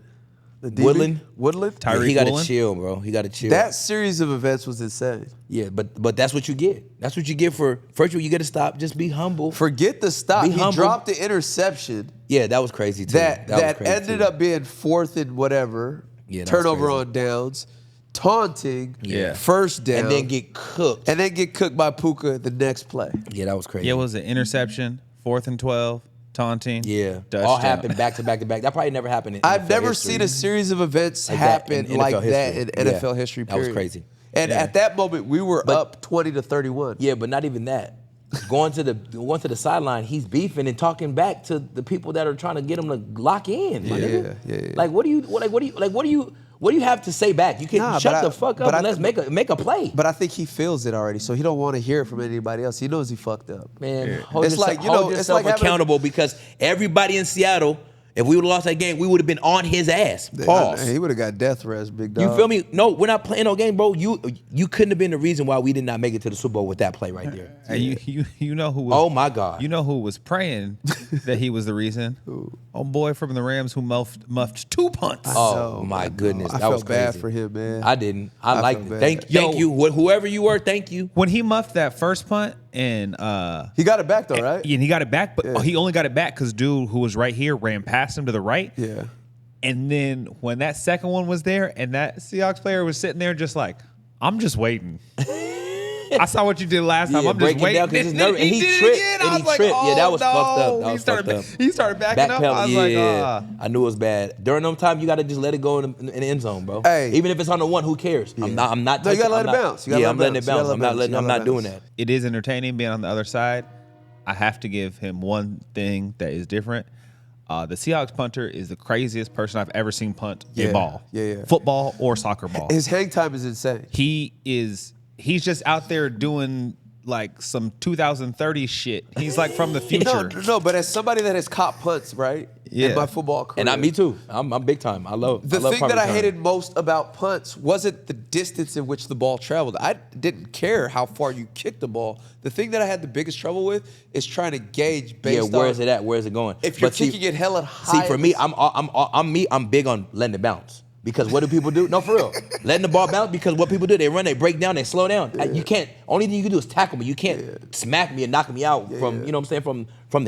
The DB? Woodland? Woodland? Tyreek He got to Woolen? chill, bro. He got to chill. That series of events was insane. Yeah, but that's what you get. That's what you get for first of all, you got to stop. Just be humble. Forget the stop. Be He humble. dropped the interception Yeah, that was crazy too. that was crazy ended too. up being 4th and whatever. Yeah, that was turnover crazy. on downs, taunting, Yeah. first down, and then get cooked. and then get cooked by Puka the next play. Yeah, that was crazy. Yeah, it was an interception, 4th and 12, taunting. Yeah, touchdown. all happened back to back to back. That probably never happened in I've NFL never history. seen a series of events Like that happen in like NFL that history. in Yeah, NFL history. that was Period. crazy. And at that moment, we were up 20-31. Yeah, but not even that. Going to the sideline, he's beefing and talking back to the people that are trying to get him to lock in. My nigga. Yeah. Like, what do you What do you have to say back? You can shut the fuck up and let's make a play. But I think he feels it already, so he don't want to hear it from anybody else. He knows he fucked up. Man, hold yourself accountable because everybody in Seattle, if we would have lost that game, we would have been on his ass. Pause. He would have got death rest, big dog. You feel me? No, we're not playing no game, bro. You couldn't have been the reason why we did not make it to the Super Bowl with that play right there. Hey, you know who was, oh my God. You know who was praying that he was the reason? Old boy from the Rams who muffed 2 punts. Oh my goodness. I felt bad for him, man. I didn't. I liked it. Thank you. Whoever you were, thank you. When he muffed that first punt and he got it back though, right? And he got it back, but he only got it back because dude who was right here ran past him to the right. Yeah. And then when that second one was there and that Seahawks player was sitting there just like, I'm just waiting. I saw what you did last time. I'm just waiting. And he tripped. Yeah, that was fucked up. That was fucked up. He started backing up. I was like, I knew it was bad. During them time, you got to just let it go in the end zone, bro. Hey. Even if it's on the one, who cares? I'm not. No, you gotta let it bounce. I'm letting it bounce. I'm not doing that. It is entertaining being on the other side. I have to give him one thing that is different. The Seahawks punter is the craziest person I've ever seen punt a ball. Yeah. Football or soccer ball. His hang time is insane. He's just out there doing like some 2030 shit. He's like from the future. No, but as somebody that has caught punts, right? Yeah. In my football career. And me too. I'm big time. I love the thing that I return. hated most about punts wasn't the distance in which the ball traveled. I didn't care how far you kicked the ball. The thing that I had the biggest trouble with is trying to gauge based on where is it at? Where is it going? If you're kicking it hella high. See, for me, I'm big on letting it bounce. Because what do people do? No, for real. Letting the ball bounce because what people do, they run, they break down, they slow down. Yeah. You can't, only thing you can do is tackle me. You can't smack me and knock me out from, you know what I'm saying, from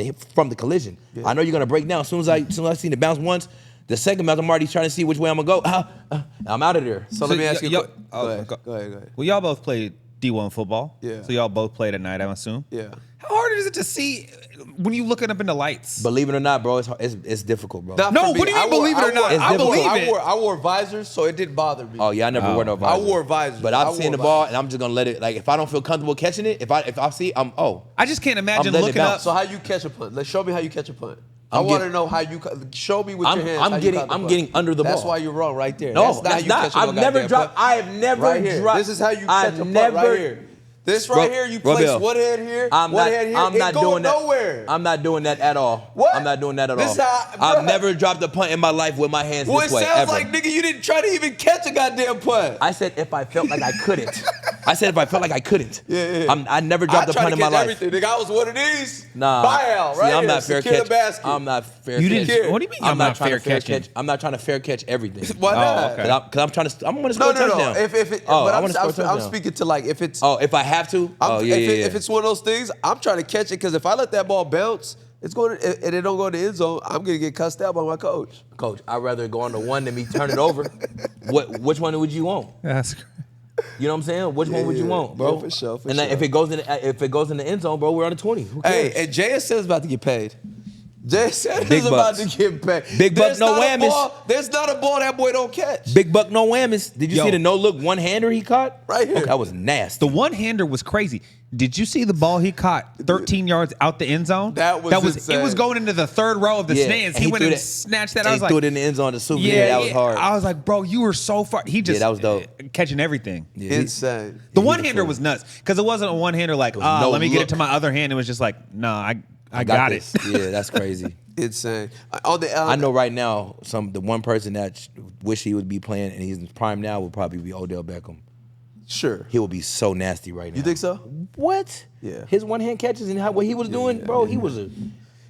the collision. Yeah. I know you're going to break down. As soon as I seen it bounce once, the second bounce, I'm already trying to see which way I'm going to go. I'm out of there. So let me ask you, go ahead. Well, y'all both played D1 football. Yeah. So y'all both played at night, I assume. Yeah. How hard is it to see when you looking up in the lights? Believe it or not, bro, it's difficult, bro. No, what do you mean believe it or not? I believe it. I wore visors, so it didn't bother me. Oh, yeah, I never wore no visors. I wore visors. But I'm seeing the ball, and I'm just going to let it, like, if I don't feel comfortable catching it, if I see, I just can't imagine looking up. So how you catch a punt? Let's show me how you catch a punt. I want to know how you show me with your hands. I'm getting under the ball. That's why you're wrong right there. No, that's not. I've never dropped. I have never dropped. This is how you catch a punt right here. This right here, you place one hand here, one hand here. I'm not doing that. Nowhere. I'm not doing that at all. What? I'm not doing that at this all. I've never dropped a punt in my life with my hands this way. Well, it sounds ever. like, nigga, you didn't try to even catch a goddamn punt. I said if I felt like I couldn't. Yeah. I never dropped a punt in my life. Everything. Nigga, I was one of these. Nah. Buyout, right? See, I'm not fair catch. I'm not fair catch. What do you mean? I'm not fair catching? I'm not trying to fair catch everything. Why not? Because I'm trying to. I'm going to score a touchdown. I'm speaking to like if it's. Oh, if I have to. If it's one of those things, I'm trying to catch it because if I let that ball bounce, it's going to, and it don't go in the end zone, I'm going to get cussed out by my coach. Coach, I'd rather go on the one than me turn it over. Which one would you want? That's great. You know what I'm saying? Which one would you want, bro? Yeah, for sure. And if it goes in the end zone, bro, we're on the 20. Who cares? Hey, and JSN is about to get paid. JSN Big is about bucks. to get paid. Big buck, no whammies. There's not a ball that boy don't catch. Big buck, no whammies. Did you see the no-look one-hander he caught? Right here. That was nasty. The one-hander was crazy. Did you see the ball he caught 13 yards out the end zone? That was insane. It was going into the third row of the stands. He went and snatched that. I was like, threw it in the end zone to souvenir. Yeah, that was hard. I was like, bro, you were so far. He just that was dope. Catching everything. Yeah, insane. The one-hander was nuts because it wasn't a one-hander like, let me get it to my other hand. It was just like, nah, I got it. Yeah, that's crazy. Insane. I know right now the one person that wish he would be playing and he's in prime now would probably be Odell Beckham. Sure. He will be so nasty right now. You think so? What? Yeah. His one-hand catches and what he was doing, bro, he was a...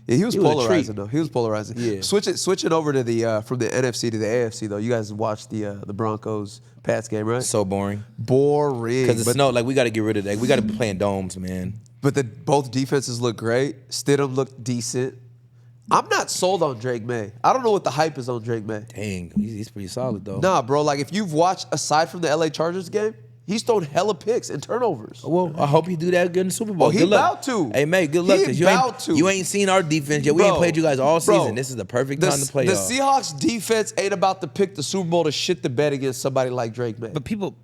Yeah, he was polarizing though. He was polarizing. Yeah. Switching over to the from the NFC to the AFC though. You guys watched the Broncos Pats game, right? So boring. Boring. Because the snow, like we got to get rid of that. We got to be playing domes, man. But both defenses look great. Stidham looked decent. I'm not sold on Drake May. I don't know what the hype is on Drake May. Dang, he's pretty solid though. Nah, bro. Like if you've watched aside from the LA Chargers game, He's thrown hella picks and turnovers. Well, I hope he do that good in the Super Bowl. Oh, he Good luck. about to. Hey, mate, good luck. He 'Cause about to. you ain't seen our defense yet. We ain't played you guys all season. This is the perfect time to play The y'all. Seahawks defense ain't about to pick the Super Bowl to shit the bed against somebody like Drake May. But people,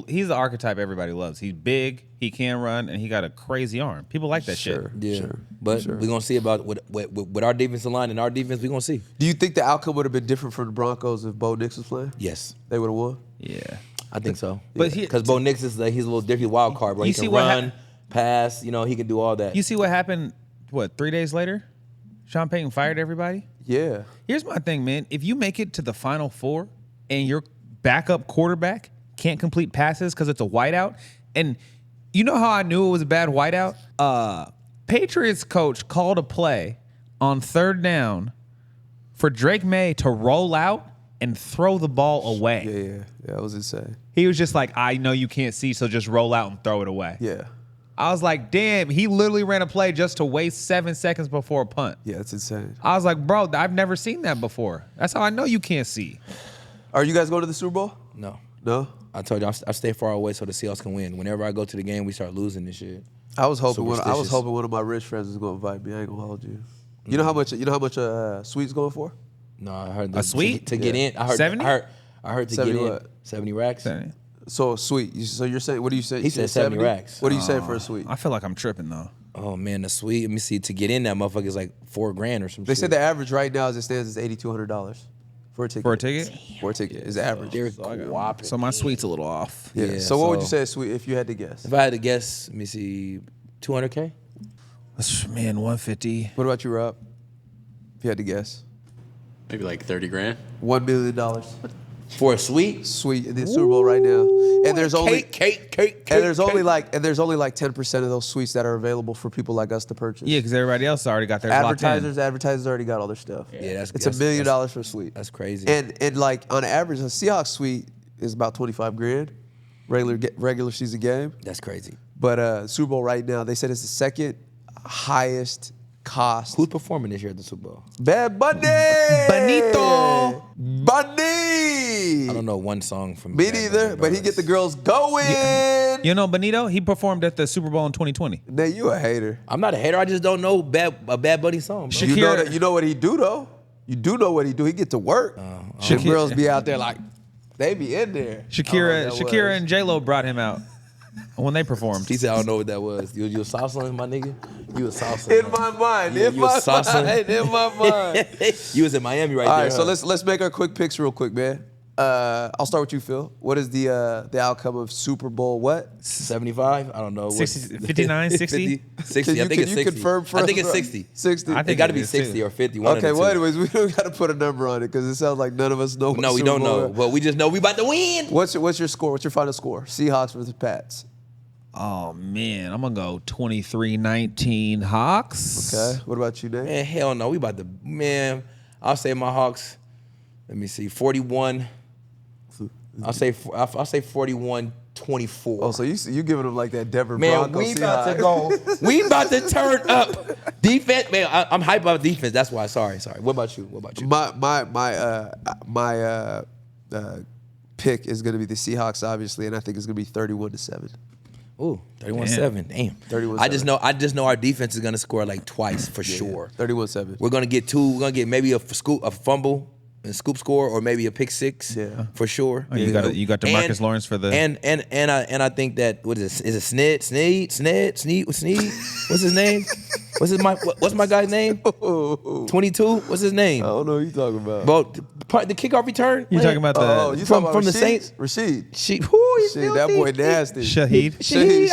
he's the archetype everybody loves. He's big, he can run, and he got a crazy arm. People like that shit. Yeah, but we're going to see about with our defensive line and our defense, we're going to see. Do you think the outcome would have been different for the Broncos if Bo Nix was playing? Yes. They would have won? Yeah. I think so. But because Bo Nix he's a little different wild card, bro. He can run, pass, he can do all that. You see what happened, 3 days later? Sean Payton fired everybody? Yeah. Here's my thing, man. If you make it to the Final Four and your backup quarterback can't complete passes because it's a whiteout, and you know how I knew it was a bad whiteout? Patriots coach called a play on 3rd down for Drake May to roll out and throw the ball away. Yeah, that was insane. He was just like, I know you can't see, so just roll out and throw it away. Yeah. I was like, damn, he literally ran a play just to waste 7 seconds before a punt. Yeah, it's insane. I was like, bro, I've never seen that before. That's how I know you can't see. Are you guys going to the Super Bowl? No. No? I told you, I stay far away so the Seahawks can win. Whenever I go to the game, we start losing this shit. I was hoping Superstitious. one of my rich friends was going to invite me. I ain't going to hold you. You know how much Sweet's going for? No, I heard A suite? to get in. I heard 70? I heard to 70 get in. what? 70 racks. So Sweet. So you're saying, what do you say? He said 70 racks. What do you say for a Sweet? I feel like I'm tripping, though. Oh man, the suite. Let me see. To get in that motherfucker is like $4,000 or something. They said the average right now as it stands is $8,200 for a ticket. For a ticket? For a ticket is the average. They're guapping. So my suite's a little off. Yeah. So what would you say is Sweet if you had to guess? If I had to guess, let me see, $200K. Man, 150. What about you, Rob? If you had to guess. Maybe like 30 grand. $1 million. For a suite? Sweet in the Super Bowl right now. And there's only cake. and there's only like 10% of those suites that are available for people like us to purchase. Yeah, because everybody else already got their locked in. Advertisers already got all their stuff. Yeah, it's $1 million for a suite. That's crazy. And like on average, a Seahawks suite is about $25,000, regular season game. That's crazy. But Super Bowl right now, they said it's the second highest cost. Who's performing this year at the Super Bowl? Bad Bunny. Benito. Bunny. I don't know one song from. Me Bad neither, Bunny, but he bro. get the girls going. You know Benito? He performed at the Super Bowl in 2020. Now you a hater. I'm not a hater. I just don't know a Bad Bunny song. Bro. You know what he do though. You do know what he do. He get to work. The girls be out there like they be in there. Shakira and J-Lo brought him out when they performed. He said, "I don't know what that was. You a salsa, my nigga? You a salsa In my mind. Yeah, In you my a salsa. mind. In my mind. You was in Miami right All there. right, so let's make our quick picks real quick, man. I'll start with you, Phil. What is the outcome of Super Bowl what? 75? I don't know. 60, 59, 60? 60. I think it's 60. Confirm for I us, think it's bro? 60. 60. I It think got to it be is 60 too. or 50. One Okay, of the well, two. anyways, we don't got to put a number on it because it sounds like none of us know. What No, we Super don't Bowl know. is. But we just know we about to win. What's your score? What's your final score? Seahawks versus Pats. Oh, man. I'm going to go 23-19 Hawks. Okay. What about you, Nate? Man, hell no. We about to, man. I'll say my Hawks. Let me see. 41. I'll say 41-24. Oh, so you giving them like that Denver Man, Broncos we about to Seahawks. go. We about to turn up. Defense, man. I'm hyped about defense. That's why. Sorry. What about you? My pick is going to be the Seahawks, obviously, and I think it's going to be 31-7. Ooh, 31-7. Damn. 31-7. I just know our defense is gonna score like twice for sure. 31-7. We're gonna get two. We're gonna get maybe a fumble and scoop score, or maybe a pick six. Yeah. For sure. Oh, you got DeMarcus Lawrence for the and I think that what is it? Is it Sneed? What's his name? What's my guy's name? 22. What's his name? I don't know what you talking about. Bro, the kickoff return. You talking about Oh, the you talking about from the Rasheed? Saints? Rasheed. Shit, he's Shit, that boy filthy. nasty. Shaheed? Shahid,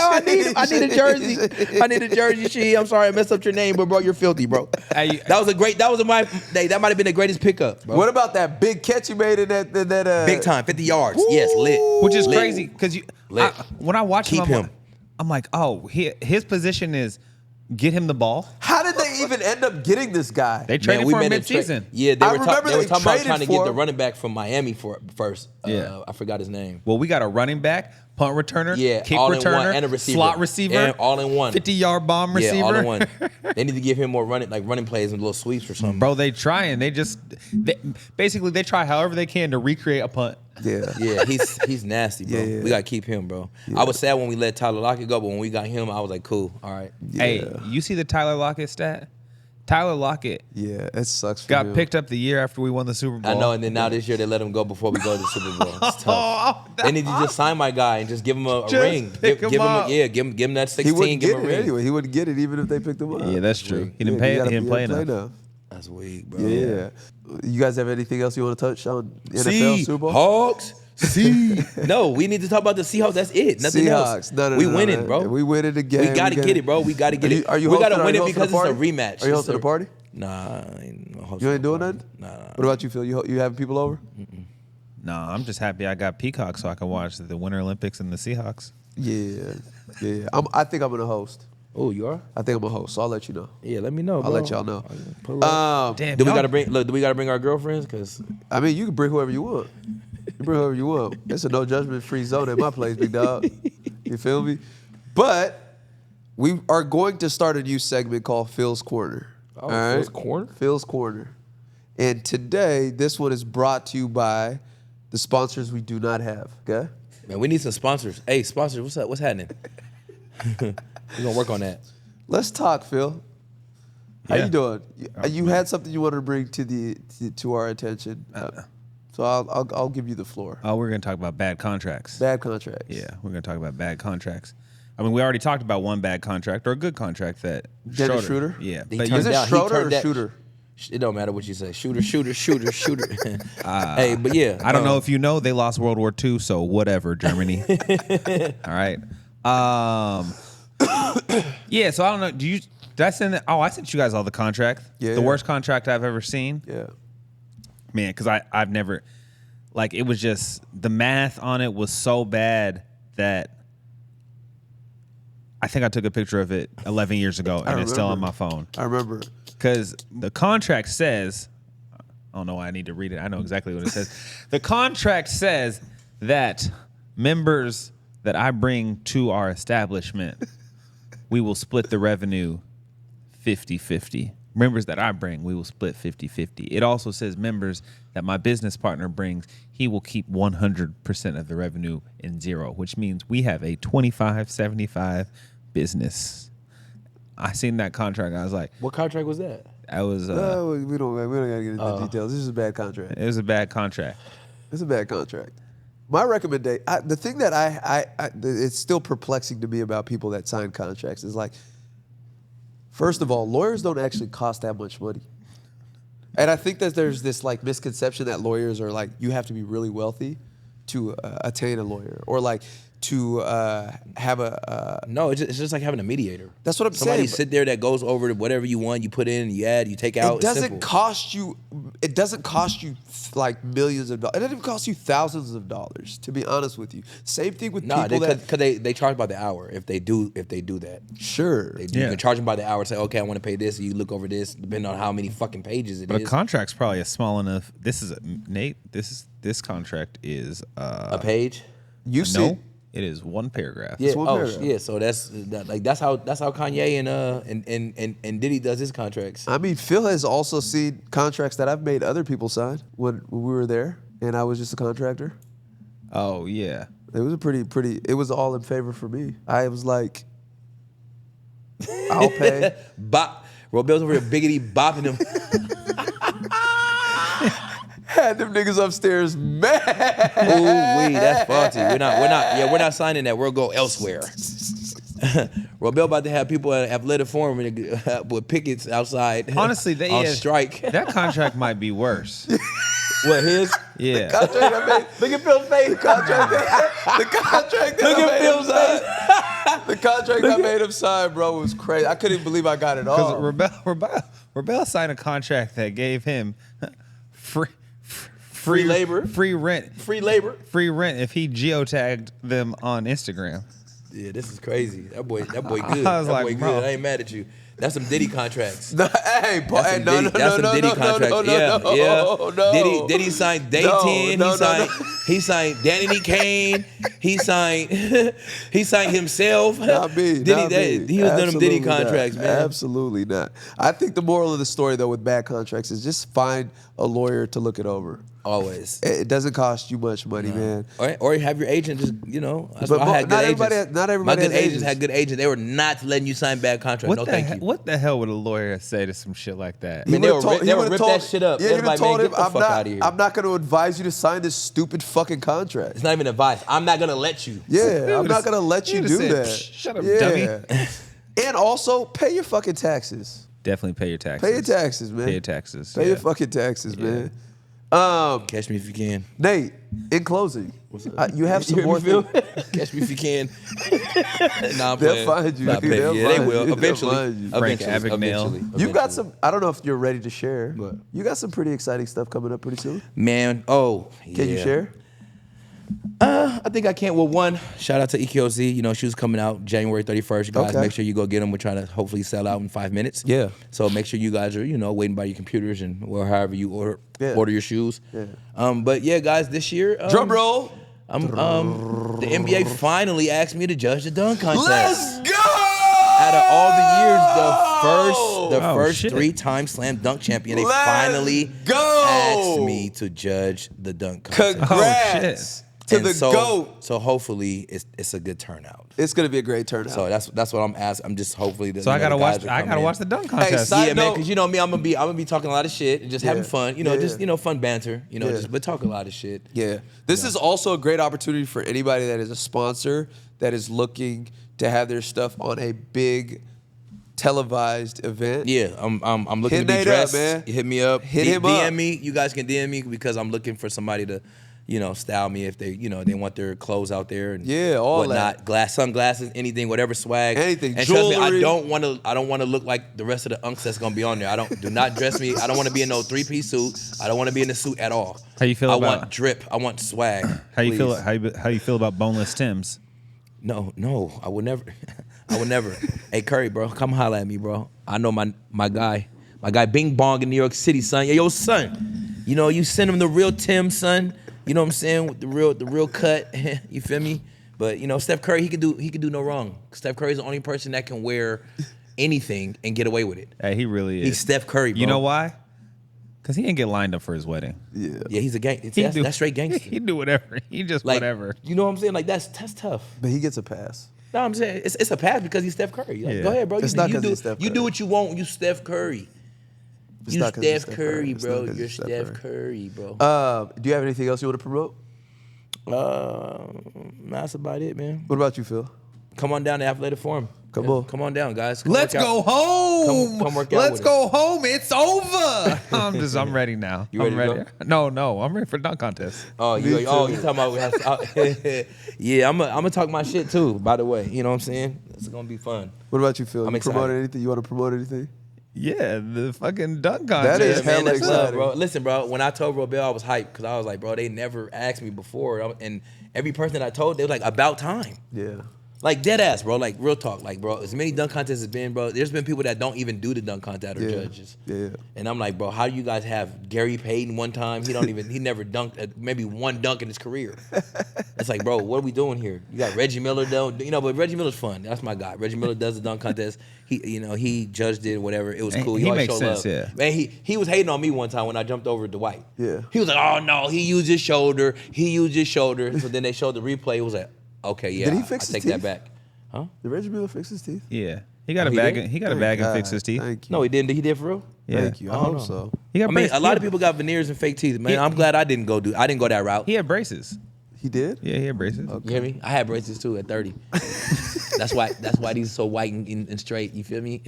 I need a jersey. I need a jersey. Shahid, I'm sorry I messed up your name, but bro, you're filthy, bro. Hey, That might have been the greatest pickup, bro. What about that big catch you made in that Big time, 50 yards. Yes, lit. Which is Lit. crazy because Lit. when I watch Keep him, him. I'm like, oh, his position is get him the ball. How did they even end up getting this guy? They traded for him made a mid-season. Yeah, they I were remember talking they about traded trying to for get the him. running back from Miami first. Yeah. I forgot his name. Well, we got a running back, punt returner, Yeah, kick all in returner, one, and a receiver. slot receiver, And all in one. 50-yard bomb receiver. Yeah, all in one. They need to give him more running plays and little sweeps or something. Bro, they trying. Basically they try however they can to recreate a punt. Yeah. Yeah, he's nasty, bro. Yeah. We gotta keep him, bro. I was sad when we let Tyler Lockett go, but when we got him, I was like, cool, all right. Hey, you see the Tyler Lockett stat? Tyler Lockett Yeah, it sucks for got him. picked up the year after we won the Super Bowl. I know, and then now this year they let him go before we go to the Super Bowl. It's tough. Oh, They need to just sign my guy and just give him a Just ring. pick him up. Give him that He 16. wouldn't Give get him a it ring. anyway. He wouldn't get it even if they picked him up. Yeah, that's true. He didn't Yeah, pay. you He gotta- didn't you play gotta enough. That's weak, bro. Yeah. You guys have anything else you want to touch on NFL See, Super Bowl? Hawks. See, no, we need to talk about the Seahawks. That's it. Nothing else. Seahawks. No, we winning, bro. We winning again. We gotta get it, bro. We gotta get it. Are you we gotta hosting- win are it you because hosting it's a rematch. Are you It's hosting a party? Nah, I ain't hosting You ain't no doing party. nothing? Nah. What about you, Phil? You having people over? No, I'm just happy I got Peacock so I can watch the Winter Olympics and the Seahawks. Yeah. I think I'm gonna host. Oh, you are? I think I'm gonna host. So I'll let you know. Yeah, let me know. I'll bro. let y'all know. Pull up. Damn, Do we y'all- gotta bring? Look, do we gotta bring our girlfriends? Cause I mean, you can bring whoever you want. You bring whoever you want. It's a no judgment free zone at my place, big dog. You feel me? But we are going to start a new segment called Phil's Corner. Oh, Phil's Corner? Phil's Corner. And today, this one is brought to you by the sponsors we do not have. Okay? man, we need some sponsors. Hey, sponsors, what's up? What's happening? We're gonna work on that. Let's talk, Phil. How Yeah. you doing? You had something you wanted to bring to our attention. So I'll give you the floor. Oh, we're gonna talk about bad contracts. Bad contracts. Yeah, we're gonna talk about bad contracts. I mean, we already talked about one bad contract or a good contract that Dennis Schroeder? Yeah, He but turned Is it down- he Schroeder turned or that- Shooter? It don't matter what you say. Shooter. Hey, but yeah. I don't know if you know they lost World War II, so whatever, Germany. All right. Yeah. So I don't know. Did I send that? Oh, I sent you guys all the contract. Yeah. The worst contract I've ever seen. Yeah. Man, because I've never, like, it was just, the math on it was so bad that I think I took a picture of it 11 years ago and it's still on my phone. I remember. Because the contract says, I don't know why I need to read it. I know exactly what it says. The contract says that members that I bring to our establishment, we will split the revenue 50-50. Members that I bring, we will split 50-50. It also says members that my business partner brings, he will keep 100% of the revenue in zero, which means we have a 25-75 business. I seen that contract. I was like, What contract was that? I was. We don't gotta get into the details. This is a bad contract. It was a bad contract. It's a bad contract. My recommendation, the thing that it's still perplexing to me about people that sign contracts is like, first of all, lawyers don't actually cost that much money. And I think that there's this like misconception that lawyers are like, you have to be really wealthy to attain a lawyer, or like to have a. No, it's just like having a mediator. That's what I'm Somebody saying. sit there that goes over whatever you want. You put in, you add, you take out. It doesn't simple. cost you. It doesn't cost you like millions of dollars. It doesn't even cost you thousands of dollars. To be honest with you, same thing with Nah, people that. because they charge by the hour if they do that. Sure. You Yeah. can charge them by the hour. Say, okay, I want to pay this. And you look over this, depending on how many fucking pages it But a is. contract's probably a small enough. Nate. This contract is A page. You see. no. It is one paragraph. Yeah. one Oh, paragraph. yeah. So that's how Kanye and Diddy does his contracts. I mean, Phil has also seen contracts that I've made other people sign when we were there, and I was just a contractor. Oh yeah. It was a pretty. It was all in favor for me. I was like, I'll pay. Bop. Robel's over here biggity bopping him. Had them niggas upstairs mad. Ooh, that's faulty. We're not signing that. We'll go elsewhere. Robel about to have people at Athletic Forum with pickets outside. Honestly, they on strike. That contract might be worse. What his? Yeah. Contract I made. Look at Phil's face. The contract that Look I at made him Phil's face. sign. The contract I made him sign, bro, was crazy. I couldn't even believe I got it Because all. Rebel signed a contract that gave him Free labor. free rent Free labor. if he geotagged them on Instagram. Yeah, this is crazy. That boy good. I was That like, boy bro. good. I ain't mad at you. That's some Diddy contracts. Hey, That's some Diddy, that's some Diddy contracts. Yeah. Diddy signed Dayton. He signed Danny Kane. He signed himself. Not me. He was doing them Diddy contracts, man. Absolutely not. I think the moral of the story, though, with bad contracts is just find a lawyer to look it over. Always. It doesn't cost you much money, man. Or have your agent just, that's But why I had good agents. not everybody My good has agents had good agents. They were not letting you sign bad contracts. No, thank you. What the hell would a lawyer say to some shit like that? I mean, they would've would rip that shit up. Yeah, They'd you be would have like, told man, him, get the fuck out of here. I'm not going to advise you to sign this stupid fucking contract. It's not even advice. I'm not going to let you. Yeah, I'm not going to let you do said, that. Shut up, Yeah. dummy. And also, pay your fucking taxes. Definitely pay your taxes. Pay your taxes, man. Pay your taxes. Pay your yeah. fucking taxes, man. Catch me if you can. Nate, in closing, you have some You more hear me, things. Phil? Catch me if you can. Nah, I'm They'll playing. find you. Nah, I'm playing. They'll Yeah, they find will. you. Eventually. They'll find you. Frank Eventually. Abagnale. You've got some, I don't know if you're ready to share, but you got some pretty exciting stuff coming up pretty soon. Man, Can you share? I think I can. Well, one, shout out to EKOZ. She was coming out January 31st. You guys, Okay. make sure you go get them. We're trying to hopefully sell out in 5 minutes. Yeah. So make sure you guys are, waiting by your computers and or however you order your shoes. Yeah. But yeah, guys, this year. Drum roll. The NBA finally asked me to judge the dunk contest. Let's go! Out of all the years, the first shit. 3-time slam dunk champion, they Let's finally go! asked me to judge the dunk contest. Congrats to And the so, GOAT. So hopefully it's a good turnout. It's going to be a great turnout. So that's what I'm asking. I'm just hopefully that. So I gotta the guys watch. are I coming gotta in. watch the dunk contest. side Yeah, man, note- because you know me, I'm gonna be talking a lot of shit and just having fun. Fun banter. But talk a lot of shit. Yeah. This is also a great opportunity for anybody that is a sponsor that is looking to have their stuff on a big televised event. Yeah, I'm looking Hit to be Nate up, dressed. man. Hit me up. Hit him DM up. me. You guys can DM me because I'm looking for somebody to, style me if they, they want their clothes out there and Yeah, all whatnot. Sunglasses, anything, whatever swag. Anything, And trust me, jewelry. I don't want to look like the rest of the unks that's gonna be on there. Do not dress me. I don't want to be in no 3-piece suit. I don't want to be in a suit at all. How you feel I about- want drip. I want swag. How you feel? please. How you feel about boneless Tims? No, I would never. I would never. Hey, Curry, bro, come holla at me, bro. I know my guy Bing Bong in New York City, son. Yo, son, you send him the real Tim, son. You know what I'm saying? With the real cut. You feel me? But Steph Curry, he could do no wrong. Steph Curry's the only person that can wear anything and get away with it. Hey, he really is. He's Steph Curry, bro. You know why? Because he didn't get lined up for his wedding. Yeah. Yeah, he's a gang. That's straight gangster. He do whatever. He just Like, whatever. You know what I'm saying? Like that's tough. But he gets a pass. No, I'm saying it's a pass because he's Steph Curry. Like, Yeah. Go ahead, bro. It's You, not you 'cause do he's Steph you do Curry. what you want. You Steph Curry. It's You not 'cause he's Steph Curry, It's bro. not 'cause You're he's Steph Curry, bro. Do you have anything else you want to promote? That's about it, man. What about you, Phil? Come on down to Athletic Forum. Come on. Come on down, guys. Come Let's work out. go home. Come work out Let's with go home. It's over. I'm ready now. You ready to No, I'm ready for the dunk contest. Oh, you talking about? Yeah, I'm gonna talk my shit too. By the way, you know what I'm saying? It's gonna be fun. What about you, Phil? I'm You promote excited. anything? You want to promote anything? Yeah, the fucking dunk contest. That is Man, hella that's love, exciting. bro. Listen, bro. When I told Robel, I was hyped because I was like, bro, they never asked me before, and every person that I told, they was like, about time. Yeah. Like dead ass, bro. Like real talk, like bro. As many dunk contests as been, bro. There's been people that don't even do the dunk contest or Yeah. judges. Yeah. And I'm like, bro, how do you guys have Gary Payton one time? He never dunked maybe one dunk in his career. It's like, bro, what are we doing here? You got Reggie Miller though, but Reggie Miller's fun. That's my guy. Reggie Miller does the dunk contest. He judged it, whatever. It was cool. He always makes showed sense, love. yeah. Man, he was hating on me one time when I jumped over Dwight. Yeah. He was like, oh no, he used his shoulder. So then they showed the replay. It was like, okay, yeah, Did he fix I his take teeth? that back. Huh? Did Reggie Miller fix his teeth? Yeah, he got a he bag. did? He got a Thank bag and God. fixed his teeth. Thank you. No, he didn't. He did for real? Yeah. Thank you. I don't hope know. so. He got I mean, braces. a lot of people got veneers and fake teeth, man. I'm glad I didn't go that route. He had braces. He did? Yeah, he had braces. You hear me? I had braces too at 30. That's why these are so white and straight. You feel me?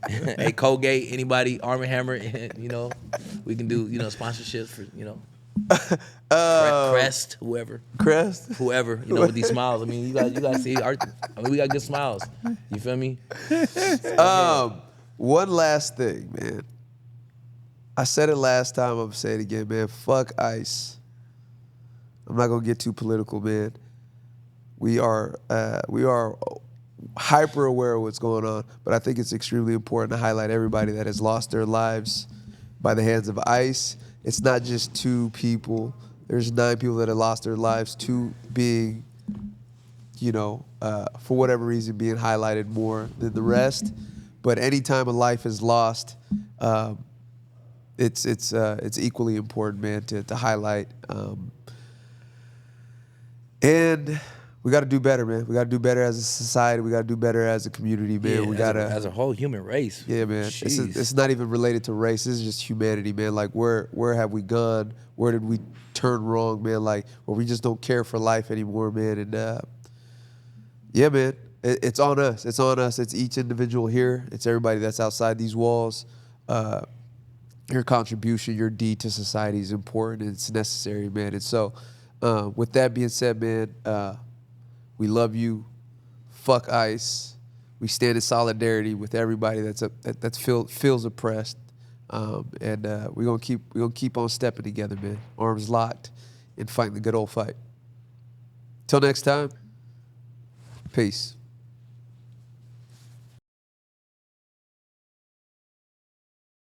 Hey, Colgate, anybody, Arm & Hammer, we can do, sponsorships for, Crest, whoever, with these smiles. I mean, you guys see, we got good smiles. You feel me? One last thing, man. I said it last time. I'm saying it again, man. Fuck ICE. I'm not gonna get too political, man. We are hyper aware of what's going on, but I think it's extremely important to highlight everybody that has lost their lives by the hands of ICE. It's not just 2 people. There's 9 people that have lost their lives, 2 being, for whatever reason, being highlighted more than the rest. But anytime a life is lost, it's equally important, man, to highlight. And we got to do better, man. We got to do better as a society. We got to do better as a community, man. Yeah, we got to as a whole human race. Yeah, man. Jeez. It's not even related to race. This is just humanity, man. Like, where have we gone? Where did we turn wrong, man? Like, where we just don't care for life anymore, man. And yeah, man, it's on us. It's on us. It's each individual here. It's everybody that's outside these walls. Your contribution, your deed to society is important and it's necessary, man. And so, with that being said, man, we love you. Fuck ICE. We stand in solidarity with everybody that feels oppressed, and we're gonna keep on stepping together, man. Arms locked, and fighting the good old fight. Till next time, peace.